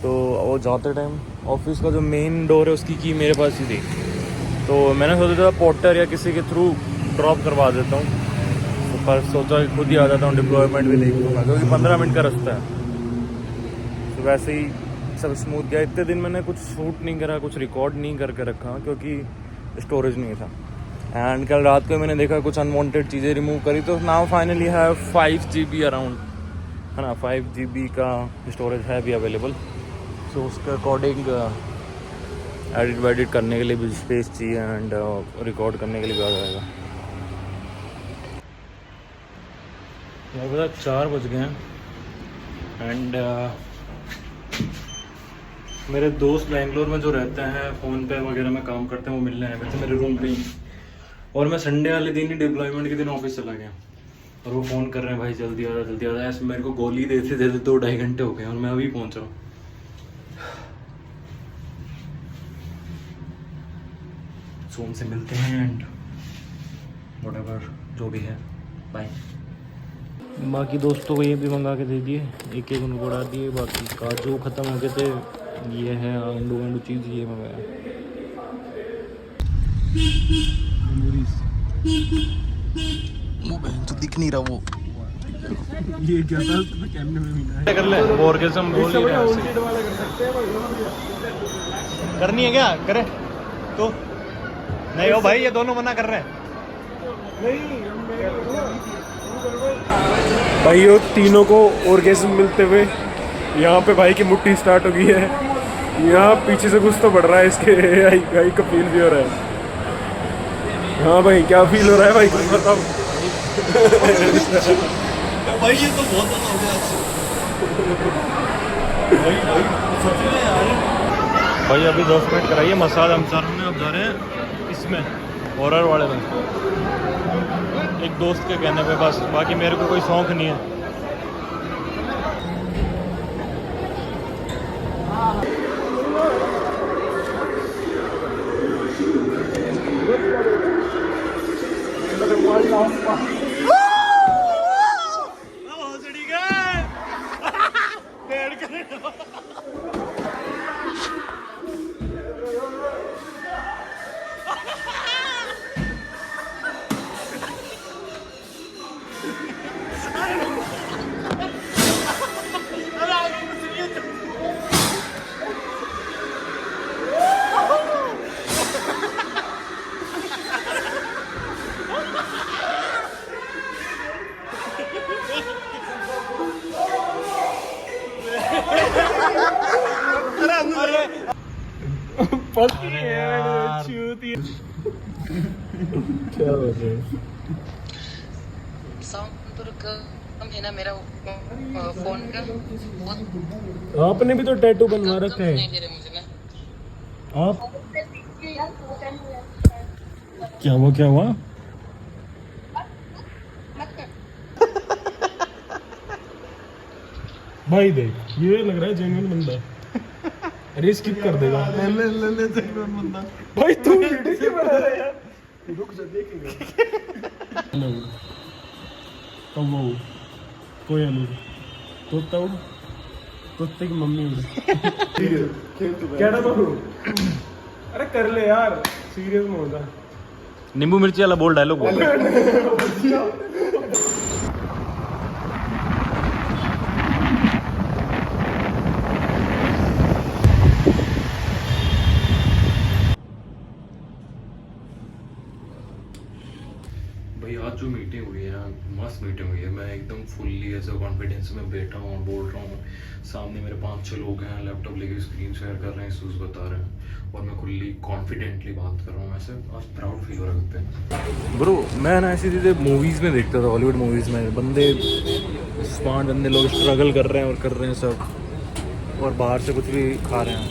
तो वो जाते टाइम ऑफिस का जो मेन डोर है उसकी की मेरे पास ही थी, तो मैंने सोचा था पोर्टर या किसी के थ्रू ड्रॉप करवा देता हूँ, तो पर सोचा खुद ही आ जाता हूँ, डिप्लॉयमेंट भी देख लूँगा क्योंकि 15 मिनट का रास्ता है। तो वैसे ही सब स्मूथ गया। इतने दिन मैंने कुछ शूट नहीं करा, कुछ रिकॉर्ड नहीं करके रखा क्योंकि स्टोरेज नहीं था। एंड कल रात को मैंने देखा कुछ अनवांटेड चीज़ें रिमूव करी, तो नाउ फाइनली है 5 GB अराउंड, है ना, 5 GB का स्टोरेज है भी अवेलेबल। सो उसके अकॉर्डिंग एडिट करने के लिए भी स्पेस चाहिए एंड रिकॉर्ड करने के लिए भी आ जाएगा। लगभग 4 बज गए हैं एंड मेरे दोस्त बेंगलोर में जो रहते हैं फ़ोन पे वगैरह में काम करते हैं वो मिलने आए वैसे मेरे रूम पे ही, और मैं संडे वाले दिन ही डिप्लॉयमेंट के दिन ऑफिस चला गया और वो फ़ोन कर रहे हैं भाई जल्दी आ जा। ऐसे मेरे को गोली देते 2-2.5 घंटे हो गए और मैं अभी पहुँच रहा हूँ। सोम से मिलते हैं एंड व्हाटएवर जो भी है, बाय। बाकी दोस्तों को ये भी मंगा के दे दिए, एक उनको उड़ा दिए, बाकी काजू ख़त्म हो गए थे, ये है आंडू चीज़ ये मंगाया। वो बहन तो दिख नहीं रहा वो ये क्या था कैमरे में मिला कर ले ऑर्गेज़म बोल ही रहा है करनी है क्या करे तो नहीं हो भाई, ये दोनों मना कर रहे हैं। भाई ये तीनों को ऑर्गेज़म मिलते हुए यहाँ पे भाई की मुट्ठी स्टार्ट हो गई है। यहाँ पीछे से कुछ तो बढ़ रहा है इसके भाई का फील भी हो रहा है। हाँ भाई क्या फील हो रहा है भाई कुछ बताओ। भाई ये तो बहुत हो गया भाई अभी 10 मिनट कराइए मसाज हम चारों ने, अब जा रहे हैं इसमें हॉरर वाले में, एक दोस्त के कहने पे बस, बाकी मेरे को कोई शौक नहीं है। साउंड तो कम है ना मेरा फोन का। आपने भी तो टैटू बनवा रखा है। नहीं दे रहे मुझे ना। आप क्या हुआ क्या हुआ? भाई देख ये लग रहा है जेन्युइन बंदा। अरे स्किप कर देगा। ले जेन्युइन बंदा। भाई तू वीडियो क्यों बना रहा है यार? रुक जा देखेंगे। हेलो तो वो कोई अलू तो तोते की मम्मी उड़ क्या बाबू? अरे कर ले यार, सीरियस में होता। नींबू मिर्ची वाला बोल डायलॉग बोल। भाई आज जो मीटिंग हुई है ना, मस्त मीटिंग हुई है। मैं एकदम फुल्ली ऐसे कॉन्फिडेंस में बैठा हूँ और बोल रहा हूँ। सामने मेरे 5-6 लोग हैं, लैपटॉप लेके स्क्रीन शेयर कर रहे हैं, इश्यूज बता रहे हैं और मैं खुली कॉन्फिडेंटली बात कर रहा हूँ। ऐसे आज प्राउड फील हो रहा है खुद पे। ब्रो मैं ना ऐसी चीज़ें मूवीज़ में देखता था, हॉलीवुड मूवीज़ में बंदे स्मार्ट बंदे लोग स्ट्रगल कर रहे हैं और कर रहे हैं सब, और बाहर से कुछ भी खा रहे हैं।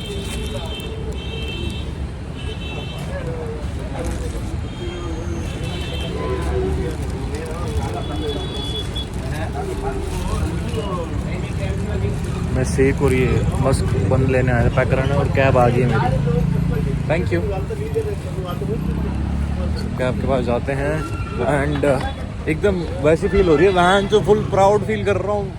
मैं सेक और ये मस्क बन लेने आया था, पैक कराने, और कैब आ गई है मेरी। Thank you. कैब के पास जाते हैं एंड एकदम वैसी फील हो रही है, वैन जो फुल प्राउड फील कर रहा हूँ।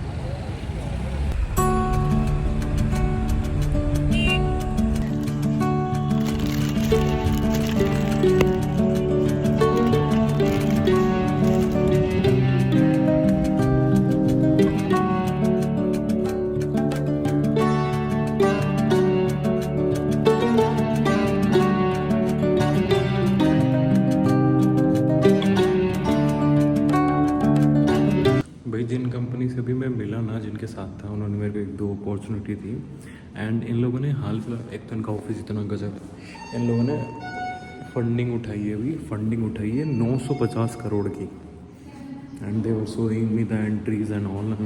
जिन कंपनी से भी मैं मिला ना, जिनके साथ था, उन्होंने मेरे को 1-2 अपॉर्चुनिटी थी एंड इन लोगों ने हाल फिलहाल, एक तो इनका ऑफिस इतना गजब, इन लोगों ने फंडिंग उठाई है, अभी फंडिंग उठाई है 950 करोड़ की and they were showing me the entries and all.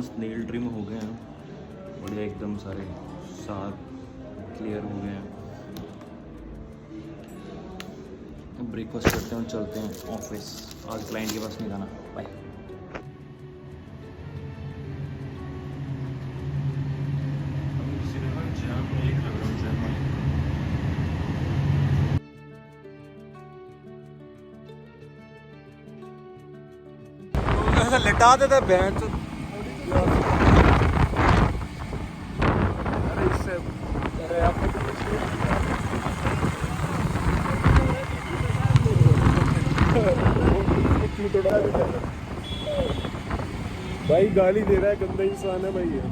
मस्त नेल ट्रिम हो गए हैं, बढ़िया एकदम सारे साफ क्लियर हो गए हैं। ब्रेकफास्ट करते हैं और चलते हैं ऑफिस। आज क्लाइंट के पास नहीं जाना। बाय। ऐसा लिटा देते बैंच। अरे इससे अरे आपको भाई गाली दे रहा है, गंदा इंसान है भाई ये।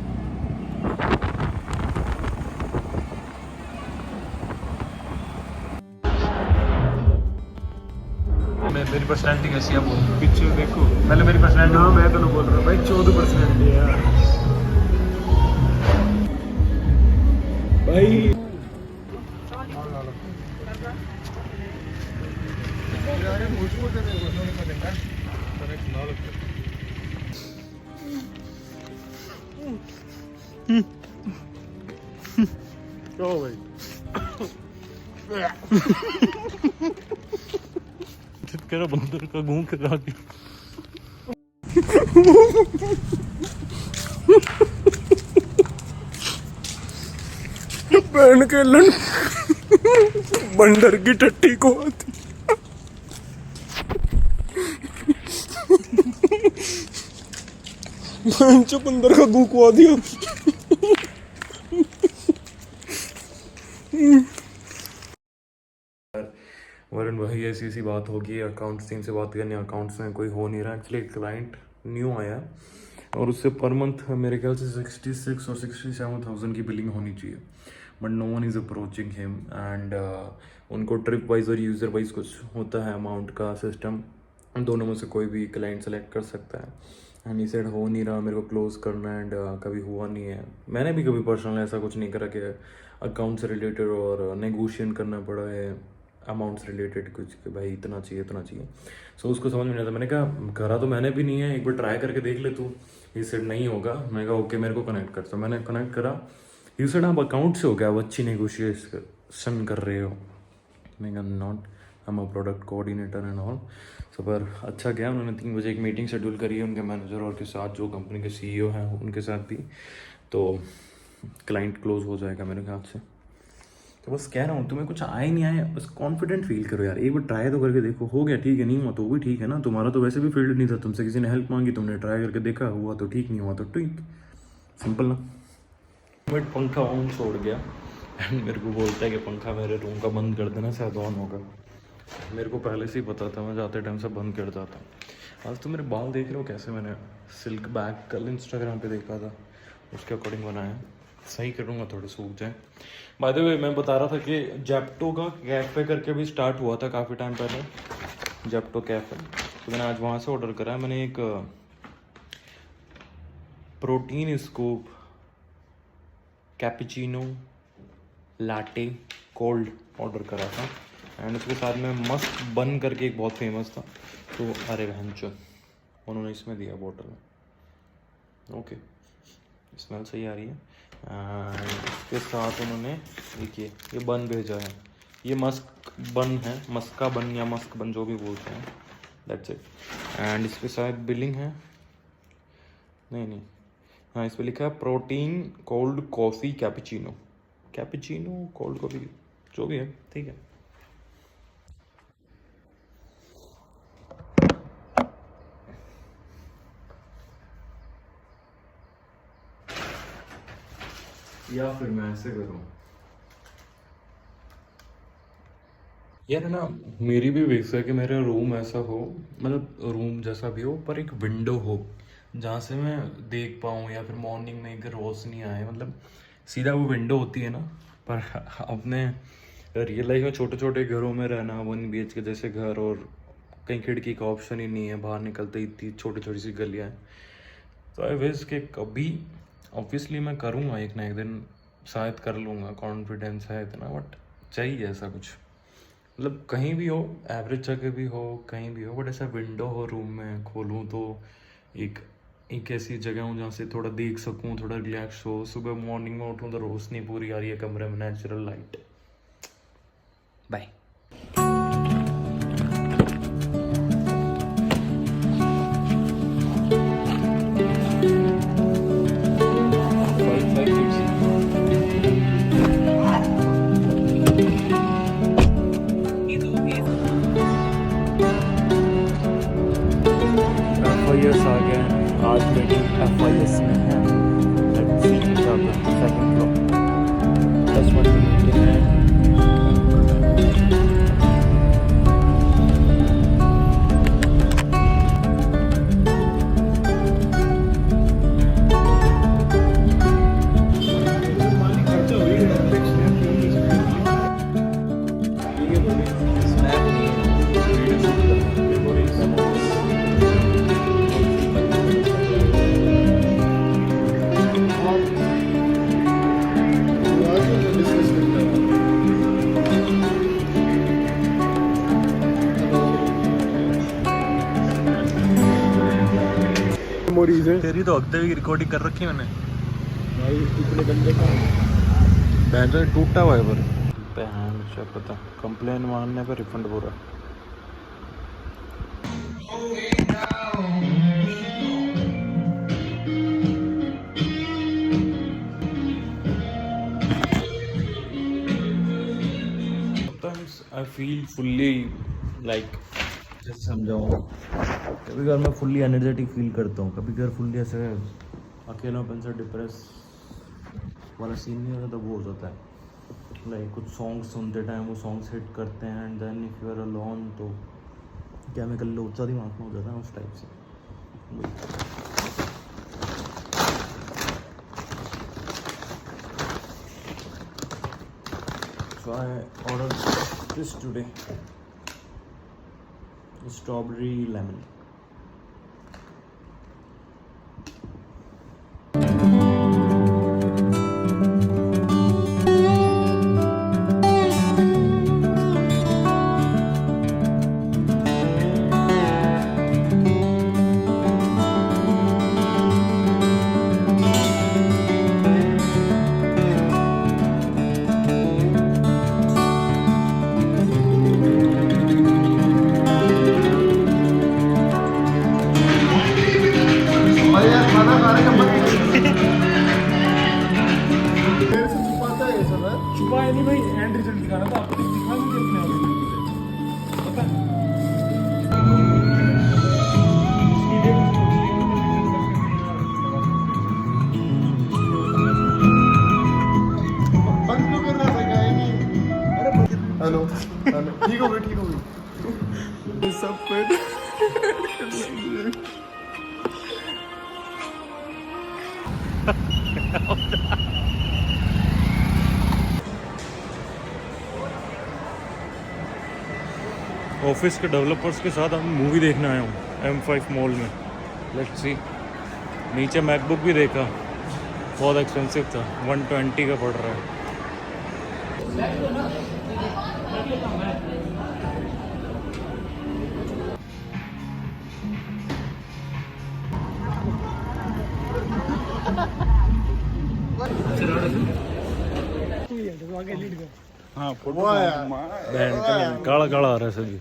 मेरी पर्सनैलिटी कैसी है? बोल पीछे देखो पहले मेरी पर्सनैलिटी। ना मैं तो बोल रहा हूँ भाई 14% है यार भाई। क्यों भाई? कह रहा बंदर का घूम के आगे। बहन के लन बंदर की टट्टी को आती। बंदर का गू को दिया। वरुण भाई ऐसी ऐसी बात होगी, अकाउंट्स टीम से बात करनी, अकाउंट्स में कोई हो नहीं रहा। एक्चुअली एक क्लाइंट न्यू आया और उससे पर मंथ मेरे ख्याल से 66 और 67,000 की बिलिंग होनी चाहिए, but no one is approaching him. And उनको ट्रिप वाइज और यूज़र वाइज कुछ होता है अमाउंट का सिस्टम, दोनों में से कोई भी क्लाइंट सेलेक्ट कर सकता है। एंड इस साइड हो नहीं रहा, मेरे को क्लोज करना एंड कभी हुआ नहीं है। मैंने भी कभी पर्सनल ऐसा कुछ नहीं करा कि अकाउंट से रिलेटेड और नेगोशिएट करना पड़ा है अमाउंट्स रिलेटेड कुछ कि भाई इतना चाहिए इतना चाहिए। सो उसको समझ में नहीं आता। मैंने कहा करा तो मैंने भी नहीं है, एक बार ट्राई करके देख ले तू। ही सेड नहीं होगा। मैंने कहा ओके मेरे को कनेक्ट कर। तो मैंने कनेक्ट करा। ही सेड आप अकाउंट से हो गया, वो अच्छी नेगोशिएशन कर रहे हो। मैं कहा not, I am a product coordinator and all. So पर अच्छा गया। उन्होंने 3 बजे एक मीटिंग शेड्यूल करी है उनके मैनेजर और के साथ, जो कंपनी के CEO हैं उनके साथ भी। तो क्लाइंट क्लोज हो जाएगा मेरे ख्याल से। तो बस कह रहा हूँ तुम्हें कुछ आए नहीं आए, बस कॉन्फिडेंट फील करो यार, एक बार ट्राई तो करके देखो। हो गया ठीक है, नहीं हुआ तो भी ठीक है ना। तुम्हारा तो वैसे भी फील्ड नहीं था, तुमसे किसी ने हेल्प मांगी, तुमने ट्राई करके देखा, हुआ तो ठीक, नहीं हुआ तो ठीक, सिंपल ना। बट पंखा ऑन छोड़ गया एंड मेरे को बोलता है कि पंखा मेरे रूम का बंद कर देना, शायद ऑन होगा। मेरे को पहले से ही पता था, मैं जाते टाइम से बंद कर देता। आज तो मेरे बाल देख रहे हो कैसे, मैंने सिल्क बैग कल इंस्टाग्राम पे देखा था, उसके अकॉर्डिंग बनाया। सही करूँगा, थोड़े सूख जाए। बाय द वे मैं बता रहा था कि जेप्टो का कैफ़े करके भी स्टार्ट हुआ था काफ़ी टाइम पहले, जेप्टो कैफ़े। तो मैंने आज वहाँ से ऑर्डर करा है। मैंने एक protein scoop cappuccino latte cold order करा था। एंड उसके साथ में मस्क बन करके एक बहुत फेमस था, तो अरे भैंचो उन्होंने इसमें दिया बोतल में। ओके, स्मेल सही आ रही है। एंड इसके साथ उन्होंने देखिए ये बन भेजा है, ये मस्क बन है, मस्का बन या मस्क बन जो भी बोलते हैं, दैट्स इट। एंड इस पर शायद बिलिंग है, नहीं हाँ, इस पर लिखा है protein cold coffee cappuccino, cappuccino cold coffee जो भी है, ठीक है। या फिर मैं ऐसे करूँ यार, है ना, मेरी भी विश है कि मेरा रूम ऐसा हो, मतलब रूम जैसा भी हो पर एक विंडो हो जहाँ से मैं देख पाऊँ, या फिर मॉर्निंग में एक रोशनी आए। मतलब सीधा वो विंडो होती है ना, पर अपने रियल लाइफ में छोटे छोटे घरों में रहना, 1 BHK जैसे घर, और कहीं खिड़की का ऑप्शन ही नहीं है, बाहर निकलते इतनी छोटी छोटी सी गलियाँ हैं। तो आई विश कि कभी, ऑब्वियसली मैं करूँगा एक ना एक दिन, शायद कर लूँगा, कॉन्फिडेंस है इतना, बट चाहिए ऐसा कुछ। मतलब कहीं भी हो, एवरेज जगह भी हो, कहीं भी हो, बट ऐसा विंडो हो रूम में, खोलूँ तो एक एक ऐसी जगह हूँ जहाँ से थोड़ा देख सकूँ, थोड़ा रिलैक्स हो। सुबह मॉर्निंग में उठूँ तो रोशनी पूरी आ रही है कमरे में, नेचुरल लाइट। बाय। FIS आ गया है, आज मीटिंग FIS में है। Let's see क्या होता है। सेकंड फ्लोर 10 मिनट की मीटिंग है। तेरी तो हफ्ते की रिकॉर्डिंग कर रखी है मैंने भाई। इतने बंदे का बैंड टूटा हुआ है पर बहन से पता। कंप्लेन मारने पर रिफंड पूरा। Sometimes I feel fully like, जैसे समझाऊँ, कभी कभार मैं फुल्ली एनर्जेटिक फील करता हूँ, कभी कभार फुल्ली ऐसे अकेलापन से डिप्रेस वाला सीन नहीं होता, तब वो हो जाता है। लाइक कुछ सॉन्ग्स सुनते टाइम वो सॉन्ग्स हिट करते हैं and then if you are alone तो केमिकल लोचा दिमाग में हो जाता है उस टाइप से। So I ordered this today, strawberry lemon. छुपाया नहीं भाई, एंड रिजल्ट दिखाना था आपको, दिखा नहीं अपने आप पता है। बंद क्यों करना था क्या? हेलो हेलो, ठीक हो गई, ठीक हो गई सब पे। ऑफिस के डेवलपर्स के साथ हम मूवी देखने आया हूँ M5 मॉल में। Let's see. नीचे मैकबुक भी देखा, बहुत एक्सपेंसिव था, 120 का पड़ रहा है। हाँ फोटो काला काला आ रहा है सभी।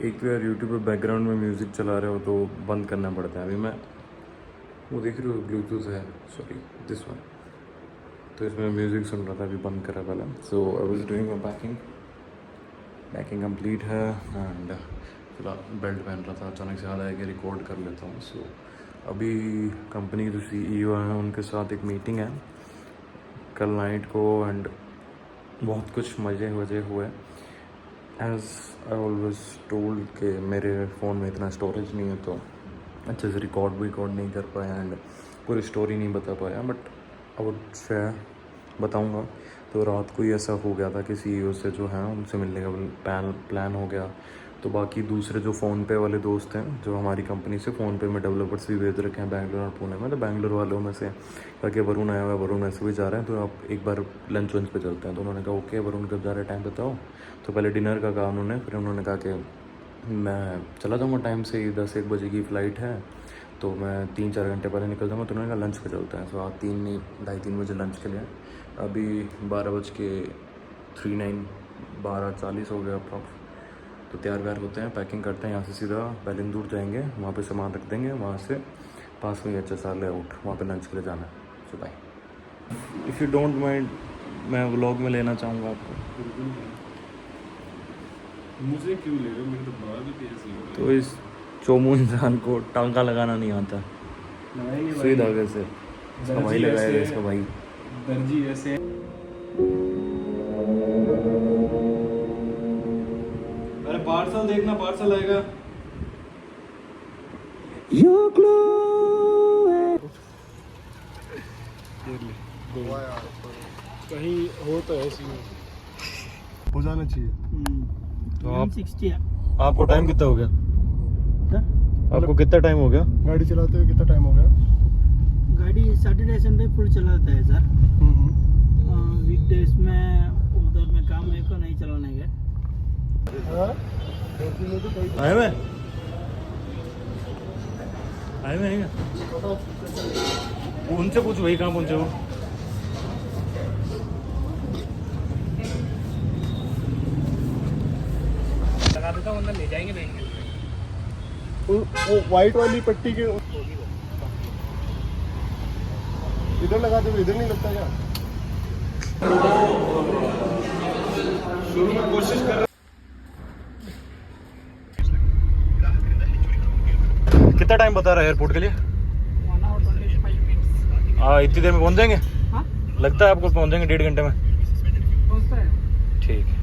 एक तो यार यूट्यूब पे बैकग्राउंड में म्यूज़िक चला रहे हो तो बंद करना पड़ता है। अभी मैं वो देख रही हूँ ब्लूटूथ है, सॉरी दिस वन, तो इसमें म्यूज़िक सुन रहा था, अभी बंद करा पहले। So I was doing my packing complete है एंड फिलहाल बेल्ट पहन रहा था, अचानक से याद आया कि रिकॉर्ड कर लेता हूँ। सो अभी कंपनी के जो CEO हैं उनके साथ एक मीटिंग है कल नाइट को एंड बहुत कुछ मज़े वजे हुए। एज आई ऑलवेज टोल्ड कि मेरे फ़ोन में इतना स्टोरेज नहीं है तो अच्छे से रिकॉर्ड नहीं कर पाया एंड पूरी स्टोरी नहीं बता पाया, बट आई वुड से बताऊंगा। तो रात को ही ऐसा हो गया था कि CEO से जो है उनसे मिलने का प्लान हो गया। तो बाकी दूसरे जो फ़ोन पे वाले दोस्त हैं जो हमारी कंपनी से फ़ोन पे में डेवलपर्स भी भेज रखे हैं बैंगलोर और पुणे में, तो बैंगलोर वालों में से ताकि वरुण आया हुआ है, वरुण ऐसे भी जा रहे हैं तो आप एक बार लंच वंच पे चलते हैं। तो उन्होंने कहा ओके वरुण कब जा रहे टाइम बताओ। तो पहले डिनर का कहा उन्होंने, फिर उन्होंने कहा कि मैं चला जाऊँगा टाइम से ही, 10-1 बजे की फ़्लाइट है, तो मैं 3-4 घंटे पहले निकल जाऊँगा। तो उन्होंने कहा लंच पे चलते हैं। सो आप 3-3 बजे लंच के लिए। अभी 12:39 हो गया अप्रॉक्स। तो तैयार होते हैं, पैकिंग करते हैं। यहाँ से सीधा बैलंदूर जाएंगे, वहाँ पे सामान रख देंगे। वहाँ से पास में HSR लेआउट, वहाँ पे लंच के लिए जाना है। So bye. If you don't mind, मैं व्लॉग में लेना चाहूँगा आपको। मुझे क्यों ले रहे हो? मेरे तो बाल भी ऐसे हो तो इस चोमू इंसान को टांका लगाना नहीं आता, सुई धागे से। इसका भाई लगाएगा, इसका भाई। दर्जी ऐसे। अरे पार्सल देखना, पार्सल आएगा। कहीं हो तो ऐसी हो जाना चाहिए। तो आपको टाइम कितना हो गया? आपको कितना टाइम हो गया गाड़ी चलाते हुए? कितना टाइम हो गया? गाड़ी सैटरडे संडे फुल चलाता है सर। वीकडेज में उधर में काम है को नहीं चलाने का। आए हुए हैं उनसे पूछ, वही कहाँ पहुँचे हो? लगा देता हूँ, अंदर ले जाएंगे नहीं। वो वाइट वाली पट्टी के इधर लगा दो, इधर नहीं लगता क्या? शुरू में कोशिश कर। कितना टाइम बता रहा है एयरपोर्ट के लिए? 1 hour 25 minutes। हाँ, इतनी देर में पहुंच जाएंगे? हाँ? लगता है आपको पहुंच जाएंगे 1.5 घंटे में? पहुंचता है। ठीक है।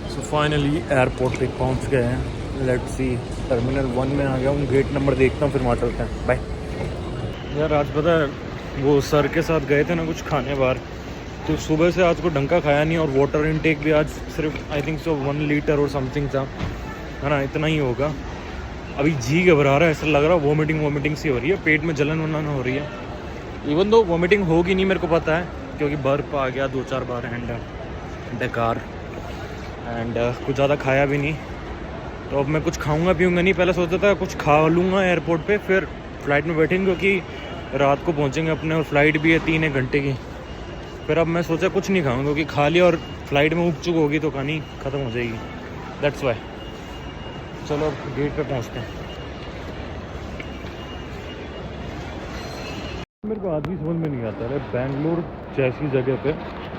सो फाइनली एयरपोर्ट पे पहुंच गए हैं। लेट्स सी, टर्मिनल 1 में आ गया हूँ। गेट नंबर देखता हूँ, फिर वहाँ चलते हैं। बाय। यार आज पता है, वो सर के साथ गए थे ना कुछ खाने बाहर, तो सुबह से आज को ढंग का खाया नहीं। और वाटर इनटेक भी आज सिर्फ आई थिंक सो 1 लीटर और समथिंग था, है ना, इतना ही होगा। अभी जी घबरा रहा है, ऐसा लग रहा है वोमिटिंग सी हो रही है, पेट में जलन वलन हो रही है। इवन दो वोमिटिंग होगी नहीं, मेरे को पता है, क्योंकि बर्फ आ गया 2-4 बार एंड बेकार एंड कुछ ज़्यादा खाया भी नहीं। तो अब मैं कुछ खाऊंगा पीऊँगा नहीं। पहले सोचता था कुछ खा लूँगा एयरपोर्ट पे, फिर फ़्लाइट में बैठेंगे, क्योंकि रात को पहुँचेंगे अपने और फ्लाइट भी है 3-1 घंटे की। फिर अब मैं सोचा कुछ नहीं खाऊंगा, क्योंकि खा लिया और फ्लाइट में उग चुक होगी तो कहानी ख़त्म हो जाएगी। That's why. चलो अब गेट पे पहुँचते हैं। मेरे को आज भी समझ में नहीं आता है, बेंगलोर जैसी जगह पे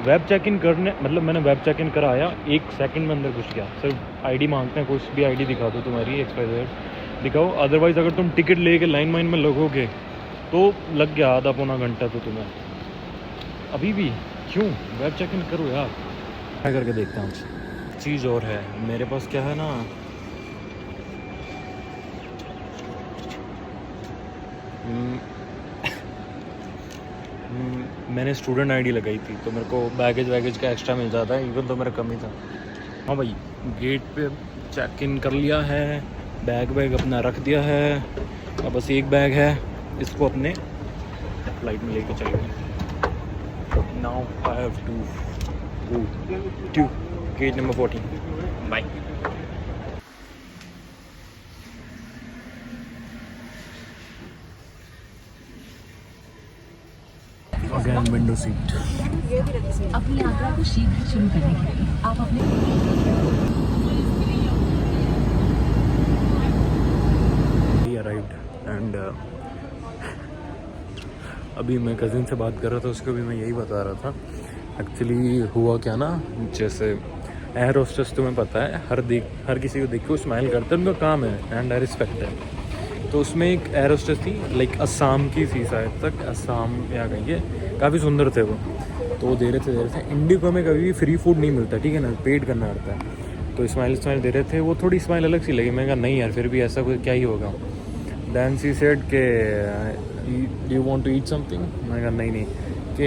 वेब चेक इन करने, मतलब मैंने वेब चेक इन कराया, 1 सेकंड में अंदर घुस गया। सिर्फ आईडी मांगते हैं, कुछ भी आईडी दिखा दो तुम्हारी, XYZ दिखाओ। अदरवाइज़ अगर तुम टिकट लेके लाइन में लगोगे तो लग गया आधा पौना घंटा। तो तुम्हें अभी भी क्यों वेब चेक इन करो यार। ट्राई करके देखते हैं। चीज़ और है मेरे पास, क्या है ना, मैंने स्टूडेंट आईडी लगाई थी, तो मेरे को बैगेज का एक्स्ट्रा मिल जाता है, इवन तो मेरा कम ही था। हाँ भाई, गेट पे चेक इन कर लिया है, बैग अपना रख दिया है। अब बस एक बैग है, इसको अपने फ्लाइट में लेके चाहिए। Now I have to go to gate number 14. Bye. Again window seat. अपनी यात्रा को शीघ्र शुरू करने के लिए आप अपने We arrived and अभी मैं कज़िन से बात कर रहा था, उसको भी मैं यही बता रहा था। एक्चुअली हुआ क्या ना, जैसे एयर होस्टेस तुम्हें पता है, हर किसी को देख के स्माइल करते हैं, उनका काम है एंड आई रिस्पेक्ट है। तो उसमें एक एयर होस्टेस थी, लाइक असम की थी शायद तक, असम या कहीं, काफ़ी सुंदर थे वो। तो वो दे रहे थे। इंडिगो में कभी भी फ्री फूड नहीं मिलता, ठीक है ना, पेड करना पड़ता है। तो स्माइल दे रहे थे, वो थोड़ी स्माइल अलग सी लगी। मैं कहा नहीं यार, फिर भी ऐसा कुछ क्या ही होगा। दैन शी सेड के do you want to eat something. मैं कहा नहीं कि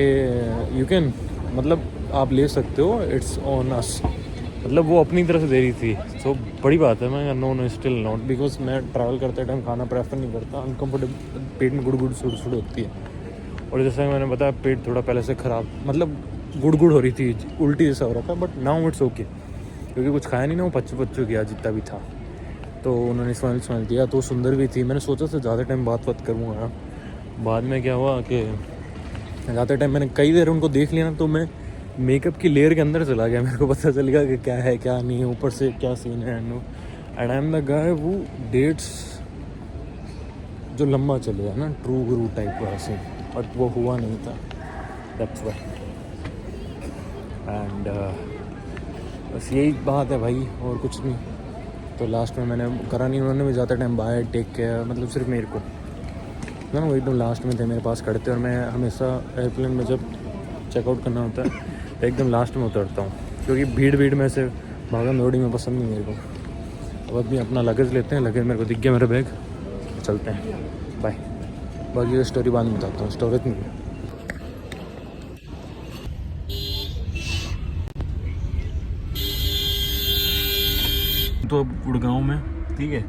यू कैन, मतलब आप ले सकते हो, इट्स ऑन अस। मतलब वो अपनी तरफ से दे रही थी, तो बड़ी बात है। मैं नो स्टिल नॉट, बिकॉज मैं ट्रैवल करते टाइम खाना प्रेफर नहीं करता, अनकम्फर्टेबल, पेट में गुड़ सुड़ होती है। और जैसा कि मैंने बताया, पेट थोड़ा पहले से ख़राब, मतलब गुड़ हो रही थी, उल्टी जैसा हो रहा था, बट नाउ इट्स ओके, क्योंकि कुछ खाया नहीं ना, वो पच्चू गया जितना भी था। तो उन्होंने स्माइल दिया, तो सुंदर भी थी। मैंने सोचा था ज़्यादा टाइम बात करूँगा, बाद में क्या हुआ कि ज़्यादा टाइम मैंने कई देर उनको देख लिया ना, तो मैं मेकअप की लेयर के अंदर चला गया। मेरे को पता चल गया कि क्या है क्या नहीं है, ऊपर से क्या सीन है। And I am the guy वो डेट्स जो लंबा चले है ना, ट्रू गुरु टाइप का सीन, बट वो हुआ नहीं था, दैट्स व्हाई। एंड बस यही बात है भाई, और कुछ नहीं। तो लास्ट में मैंने करा नहीं, उन्होंने भी ज़्यादा टाइम बाय टेक केयर, मतलब सिर्फ मेरे को ना, वो एकदम लास्ट में थे मेरे पास खड़े थे। और मैं हमेशा एयरप्लेन में जब चेकआउट करना होता है तो एकदम लास्ट में उतरता हूँ, क्योंकि भीड़ में से भागम दौड़ी में पसंद नहीं मेरे को। अब भी अपना लगेज लेते हैं, लगेज मेरे को दिख गया मेरा बैग, चलते हैं, बाय। बाकी ये स्टोरी बाद में बताता हूँ, स्टोरेज नहीं। तो अब गुड़गांव में, ठीक है,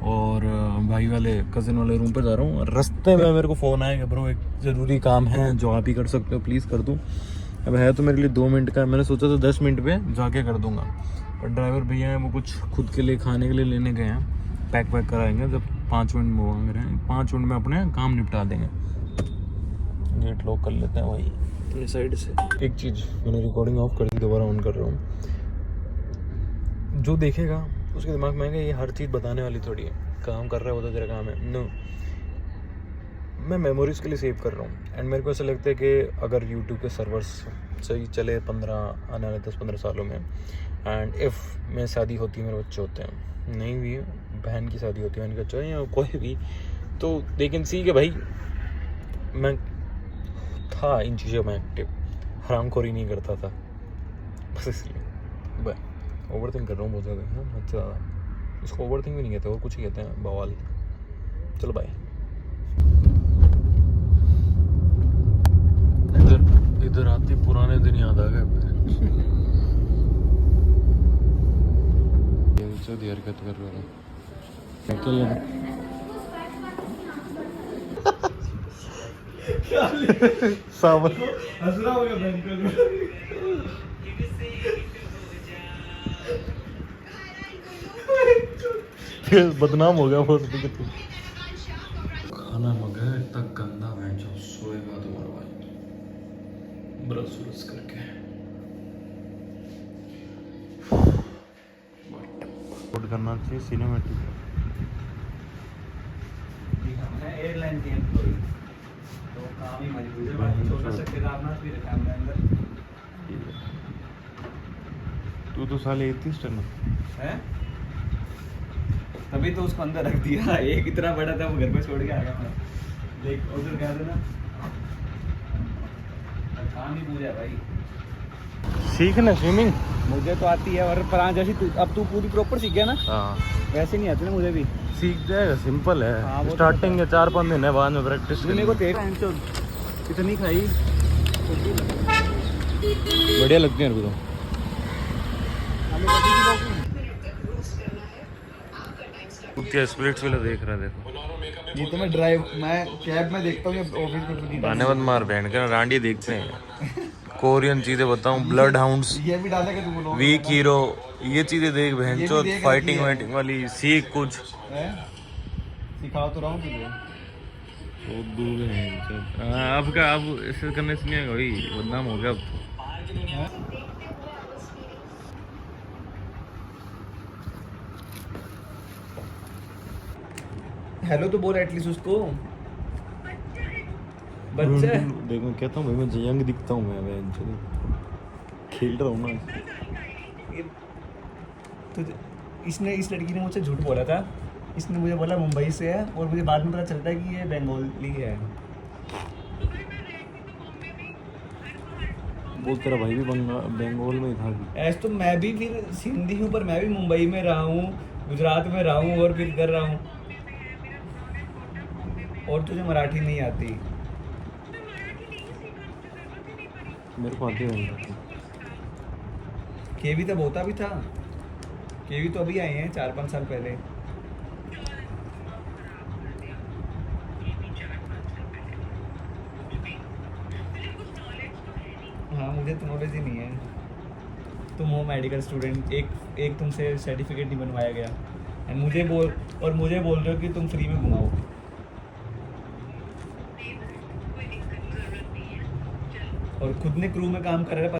और भाई वाले कज़न वाले रूम पर जा रहा हूँ। रास्ते में मेरे को फ़ोन आया कि ब्रो एक ज़रूरी काम है जो आप ही कर सकते हो, प्लीज़ कर दूँ। अब है तो मेरे लिए 2 मिनट का, मैंने सोचा था 10 मिनट पे जाके कर दूँगा, पर ड्राइवर भैया हैं वो कुछ खुद के लिए खाने के लिए लेने गए हैं, पैक कराएंगे। जब 5 मिनट में मांग रहे हैं, 5 मिनट में अपने काम निपटा देंगे। गेट लॉक कर लेते हैं भाई अपनी साइड से। एक चीज़, मैंने रिकॉर्डिंग ऑफ कर दी, दोबारा ऑन कर रहा हूँ। जो देखेगा उसके दिमाग में आएगा ये हर चीज़ बताने वाली थोड़ी है, काम कर रहा है वो तो तेरा काम है। नो, मैं मेमोरीज़ के लिए सेव कर रहा हूँ। एंड मेरे को ऐसा लगता है कि अगर यूट्यूब के सर्वर्स सही चले 15 आने वाले 10-15 सालों में, एंड इफ़ मैं शादी होती है, मेरे बच्चे होते हैं, नहीं भी बहन की शादी होती है, बहन का बच्चा या कोई भी, तो दे कैन सी कि भाई मैं था इन चीज़ों में एक्टिव, हरामखोरी नहीं करता था, बस इसलिए। बाय। ओवर थिंक कर रहा हूँ बहुत ज़्यादा, है ना, अच्छा ज़्यादा। इसको ओवर थिंक भी नहीं कहते, और कुछ ही कहते हैं, बवाल। चलो बाय। इधर आते पुराने दिन याद आ गए। हरकत कर रहा बदनाम हो गया बहुत। खाना मंगाया इतना गंदा, मैं जो सोएगा तुम्हारा भाई ब्रश करके। शूट करना चाहिए सिनेमैटिक। एयरलाइन के एम्प्लॉय तो काम ही मजबूर है, बाकी छोटा सा केदारनाथ भी रखा है अंदर। तू तो साले एथिस्ट है ना, है तभी तो उसको अंदर रख दिया। एक इतना बड़ा था वो घर पे छोड़ के आ गया। देख उधर कह देना, काम ही पूरा है भाई। सीखना स्विमिंग मुझे तो आती है, और पर जैसी अब तू पूरी प्रॉपर सीख गया ना, हाँ वैसे नहीं आती ना मुझे भी। सीख जाएगा, सिंपल है। हाँ, वो तो स्टार्टिंग के 4-5 दिन है, बाद में प्रैक्टिस। मेरे को कितनी खाई बढ़िया लगती है मेरे को। क्या स्प्लिट्स वाला देख रहा है, देखो ये तो मैं कैब में देखता हूँ, ऑफिस में गाने मत मार बहन के, रांडी देखते हैं। कोरियन चीजें बताऊं, ब्लड हाउंड्स, ये भी डालेगा तुम वीक हीरो, ये चीजें देख बहन चो, फाइटिंग वाइटिंग वाली सीख कुछ। सिखा तो रहा हूँ तुझे। वो दूर है अब का, अब ऐसे करने से नहीं आएगा भाई, बदनाम हो गया अब तो। हेलो तो बोल एटलीस्ट उसको। बच्चा देखो कहता हूँ भाई, मैं यंग दिखता हूँ, मैं खेल रहा हूँ ना। तो इसने, इस लड़की ने मुझसे झूठ बोला था। इसने मुझे बोला मुंबई से है, और मुझे बाद में पता चलता है कि ये बंगाली है। वो तेरा भाई भी बंगाल में ही था। ऐसे तो मैं भी फिर सिंधी हूँ, पर मैं भी मुंबई में रहा हूँ, गुजरात में रहा हूँ, और फिर कर रहा हूँ। और तुझे मराठी नहीं आती? मेरे को आती है। केवी तो होता भी था, केवी तो अभी आए हैं 4-5 साल पहले। हाँ मुझे तो नॉलेज ही नहीं है। तुम हो मेडिकल स्टूडेंट, एक तुमसे सर्टिफिकेट नहीं बनवाया गया एंड मुझे बोल रहे हो कि तुम फ्री में घुमाओ। और खुद ने क्रू में काम कर रहे हैं।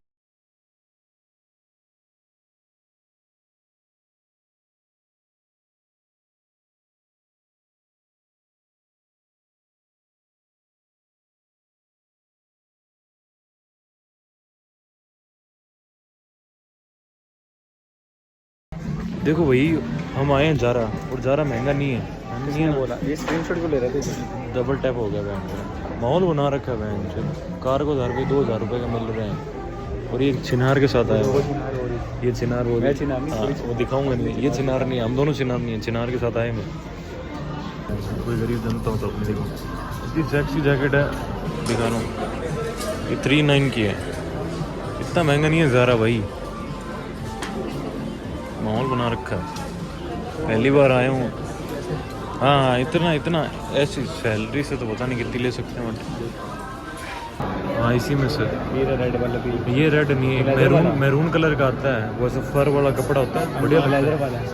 देखो भाई हम आए हैं जारा, और जारा महंगा नहीं है। किसने बोला? ये स्क्रीनशॉट को ले रहे थे। डबल टैप हो गया बैंक का, माहौल बना रखा है बैंक से। कार को 2,000 रुपये का मिल रहे हैं, और ये चिनार के साथ आया हुआ। ये चिनार वो वो दिखाऊंगा नहीं, ये चिनार नहीं है, हम दोनों चिनार नहीं है, चिनार के साथ आए मैं। कोई गरीब जनता हो तो अपने देखो, इतनी सेक्सी जैकेट है, दिखा रहा हूँ। ये 3,900 की है, इतना महंगा नहीं है ज़ारा भाई, माहौल बना रखा है। पहली बार आया हूँ। हाँ इतना ऐसी सैलरी से तो पता नहीं कितनी ले सकते हैं बट हाँ इसी में से। ये रेड वाला भी, ये रेड नहीं है, मैरून कलर का आता है, वो ऐसा फर वाला कपड़ा होता है, बढ़िया ब्लेजर वाला है।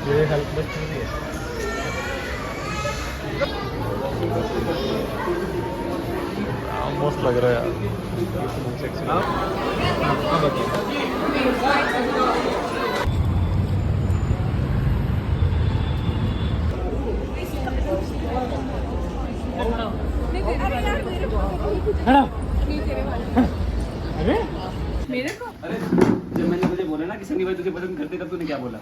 ये हेल्प बेस्ट नहीं है। मस्त लग रहा है यार। अरे जब मैंने मुझे बोला ना कि सनी भाई तुझे पसंद करते, तब तूने क्या बोला?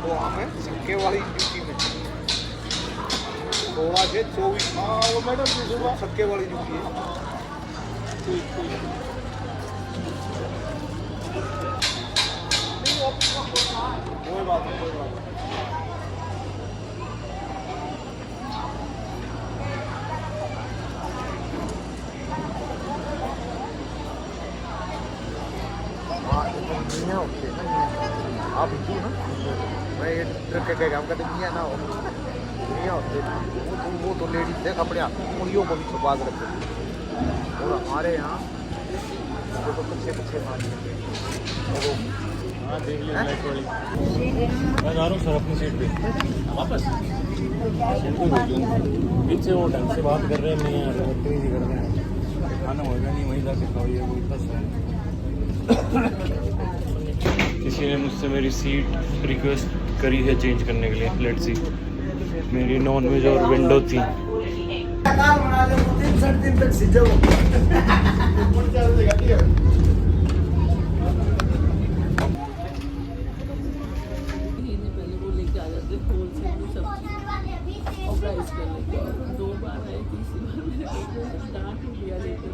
वो हमें छक्के वाली ड्यूटी में 16 से 24। हाँ वो मैडम छक्के वाली ड्यूटी है। कोई बात नहीं, कोई बात नहीं। आप क्यों ना मैं ये ट्रक के काम करते मियाँ ना हो, मियाँ होते वो तो लेडीज देख अपने आप उंगलियों को भी छुपा कर रखते। और हमारे यहाँ तो पीछे हाँ देख लिया लाइट वाली। मैं जा रहा हूँ सर अपनी सीट पे वापस। पीछे वो ढंग से बात कर रहे हैं, नहीं यार बदतमीजी कर रहे हैं। खाना होगा नहीं, वहीं जाके खाओ, ये कोई बस है। किसी ने मुझसे मेरी सीट रिक्वेस्ट करी है चेंज करने के लिए। लेट्स सी, मेरी नॉन वेज और विंडो थी। पहले वो लेके आ जाते होलसेल में सब्जी और प्राइस कर लेते। 2 बार आए, तीसरी बार मेरे को डांट दिया लेकर।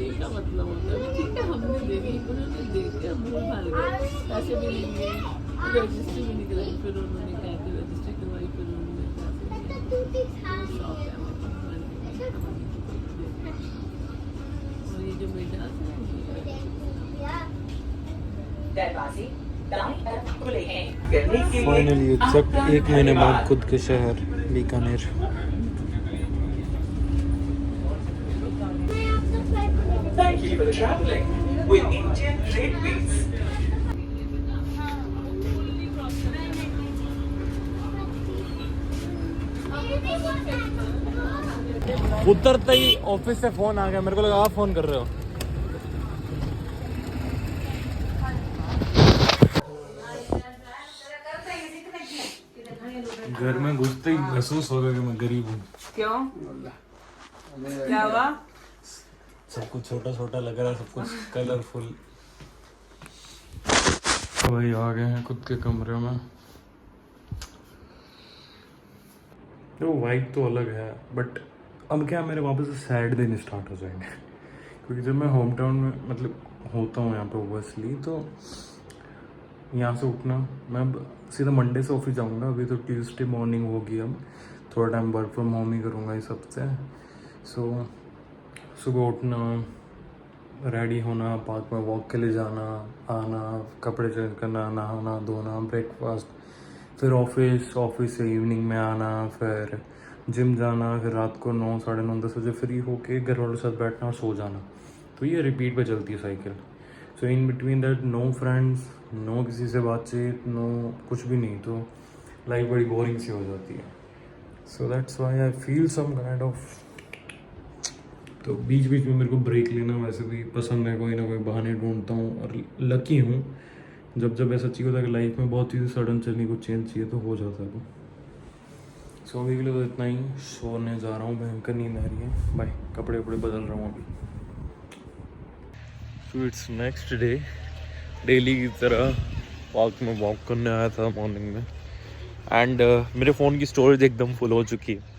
ये क्या मतलब होता है? ठीक है हमने देखी, उन्होंने देख के हम भूल भाल गए, पैसे भी नहीं दिए, रजिस्ट्री भी नहीं कराई, फिर उन्होंने कहते रजिस्ट्री करवाई, फिर उन्होंने शॉप है और ये जो बेटा फाइनली एग्जैक्ट 1 महीने बाद खुद के शहर Bikaner. Thank you for traveling with Indian Railways. उतरते ही ऑफिस से फ़ोन आ गया, मेरे को लगा आप फ़ोन कर रहे हो। घर में घुसते ही महसूस होगा कि मैं गरीब हूँ। क्यों? क्या हुआ? सब कुछ छोटा छोटा लग रहा है, सब कुछ कलरफुल। भाई आ गए हैं खुद के कमरे में। वो वाइब तो अलग है, बट अब क्या मेरे वापस से सैड दिन स्टार्ट हो जाएंगे क्योंकि जब मैं होम टाउन में मतलब होता हूँ यहाँ पे ओवरसली, तो यहाँ से उठना, मैं अब सीधा मंडे से ऑफिस जाऊँगा। अभी तो ट्यूसडे मॉर्निंग होगी, अब थोड़ा टाइम वर्क फ्रॉम होम ही करूँगा इस हफ्ते। सो सुबह उठना, रेडी होना, पार्क में वॉक के लिए जाना, आना, कपड़े चेंज करना, नहाना धोना, ब्रेकफास्ट, फिर ऑफिस से इवनिंग में आना, फिर जिम जाना, फिर रात को 9, साढ़े 9, 10 बजे फ्री होके घर वालों के साथ बैठना और सो जाना। तो ये रिपीट पे चलती है cycle. So in between that no friends, no किसी से बातचीत, नो कुछ भी नहीं, तो लाइफ बड़ी बोरिंग सी हो जाती है। So that's why I feel some kind of. तो बीच बीच में मेरे को ब्रेक लेना वैसे भी पसंद है, कोई ना कोई बहाने ढूंढता हूँ और लकी हूँ जब ऐसा चाहिए होता है कि लाइफ में बहुत चीज़ें सडन चलनी, कुछ चेंज चाहिए तो हो जाता है। सो अभी के लिए तो इतना ही, सोने जा रहा हूँ, भयंकर नींद आ रही है। बाय, कपड़े वपड़े बदल रहा हूँ अभी। So it's next day, daily की तरह पार्क में वॉक करने आया था मॉर्निंग में, एंड मेरे फ़ोन की स्टोरेज एकदम फुल हो चुकी है।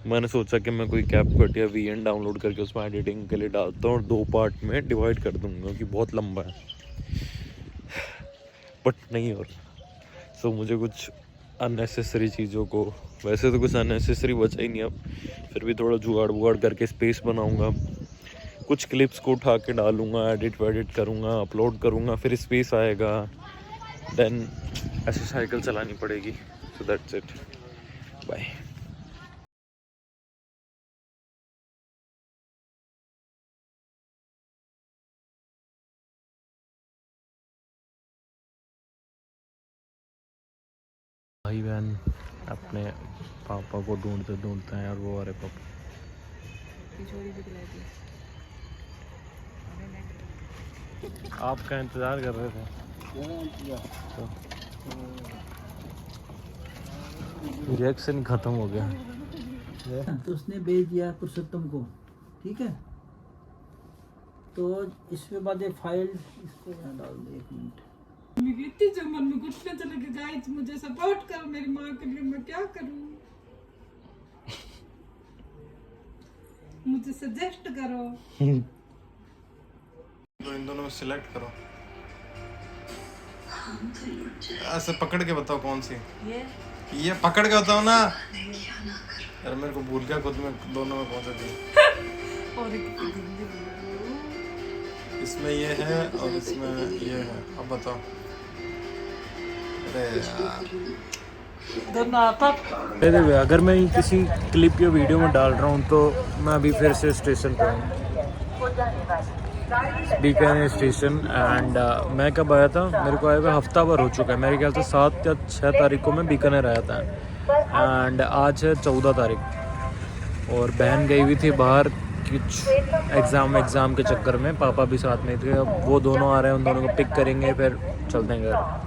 मैंने सोचा कि मैं कोई कैपकट या VN डाउनलोड करके उसमें एडिटिंग के लिए डालता हूँ और 2 पार्ट में डिवाइड कर दूँगा क्योंकि बहुत लंबा है, बट नहीं हो रहा। सो मुझे कुछ अननेसेसरी चीज़ों को, वैसे तो कुछ अननेसेसरी बचा ही नहीं, अब फिर भी थोड़ा जुगाड़ वुगाड़ करके स्पेस बनाऊँगा, कुछ क्लिप्स को उठा के डालूँगा, एडिट वेडिट करूँगा, अपलोड करूँगा, फिर स्पेस आएगा, देन ऐसे साइकिल चलानी पड़ेगी। So that's it, bye. भाई बहन अपने पापा को ढूंढते ढूंढते हैं और वो, अरे पापा आपका इंतज़ार कर रहे थे। तो रिएक्शन ख़त्म हो गया। तो उसने भेज दिया पुरुषोत्तम को, ठीक है। तो इसके बाद ये फाइल इसको यहाँ डाल दे, 1 मिनट। इतनी जो मन में घुटने चले कि गाइस मुझे सपोर्ट करो, मेरी माँ के लिए मैं क्या करूँ, मुझे सजेस्ट करो। तो इन दोनों में सिलेक्ट करो, ऐसे पकड़ के बताओ कौन सी। ये पकड़ के बताओ ना यार, मेरे को भूल गया खुद में दोनों में कौन सा थी। और इसमें ये है और इसमें ये है, अब बताओ। अगर मैं किसी क्लिप या वीडियो में डाल रहा हूँ तो मैं अभी फिर से स्टेशन पे हूँ, बीकानेर स्टेशन। एंड मैं कब आया था, मेरे को आया हुआ हफ्ता भर हो चुका है, मेरे ख्याल से 7 या 6 तारीख को मैं बीकानेर आया था, एंड आज है 14 तारीख। और बहन गई हुई थी बाहर कुछ एग्ज़ाम के चक्कर में, पापा भी साथ में थे। अब वो दोनों आ रहे हैं, उन दोनों को पिक करेंगे, फिर चलते हैं घर।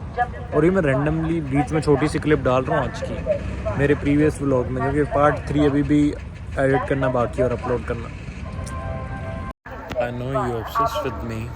और ये मैं रैंडमली बीच में छोटी सी क्लिप डाल रहा हूँ आज की मेरे प्रीवियस व्लॉग में, क्योंकि पार्ट 3 अभी भी एडिट करना बाकी और अपलोड करना। आई know you obsessed with me.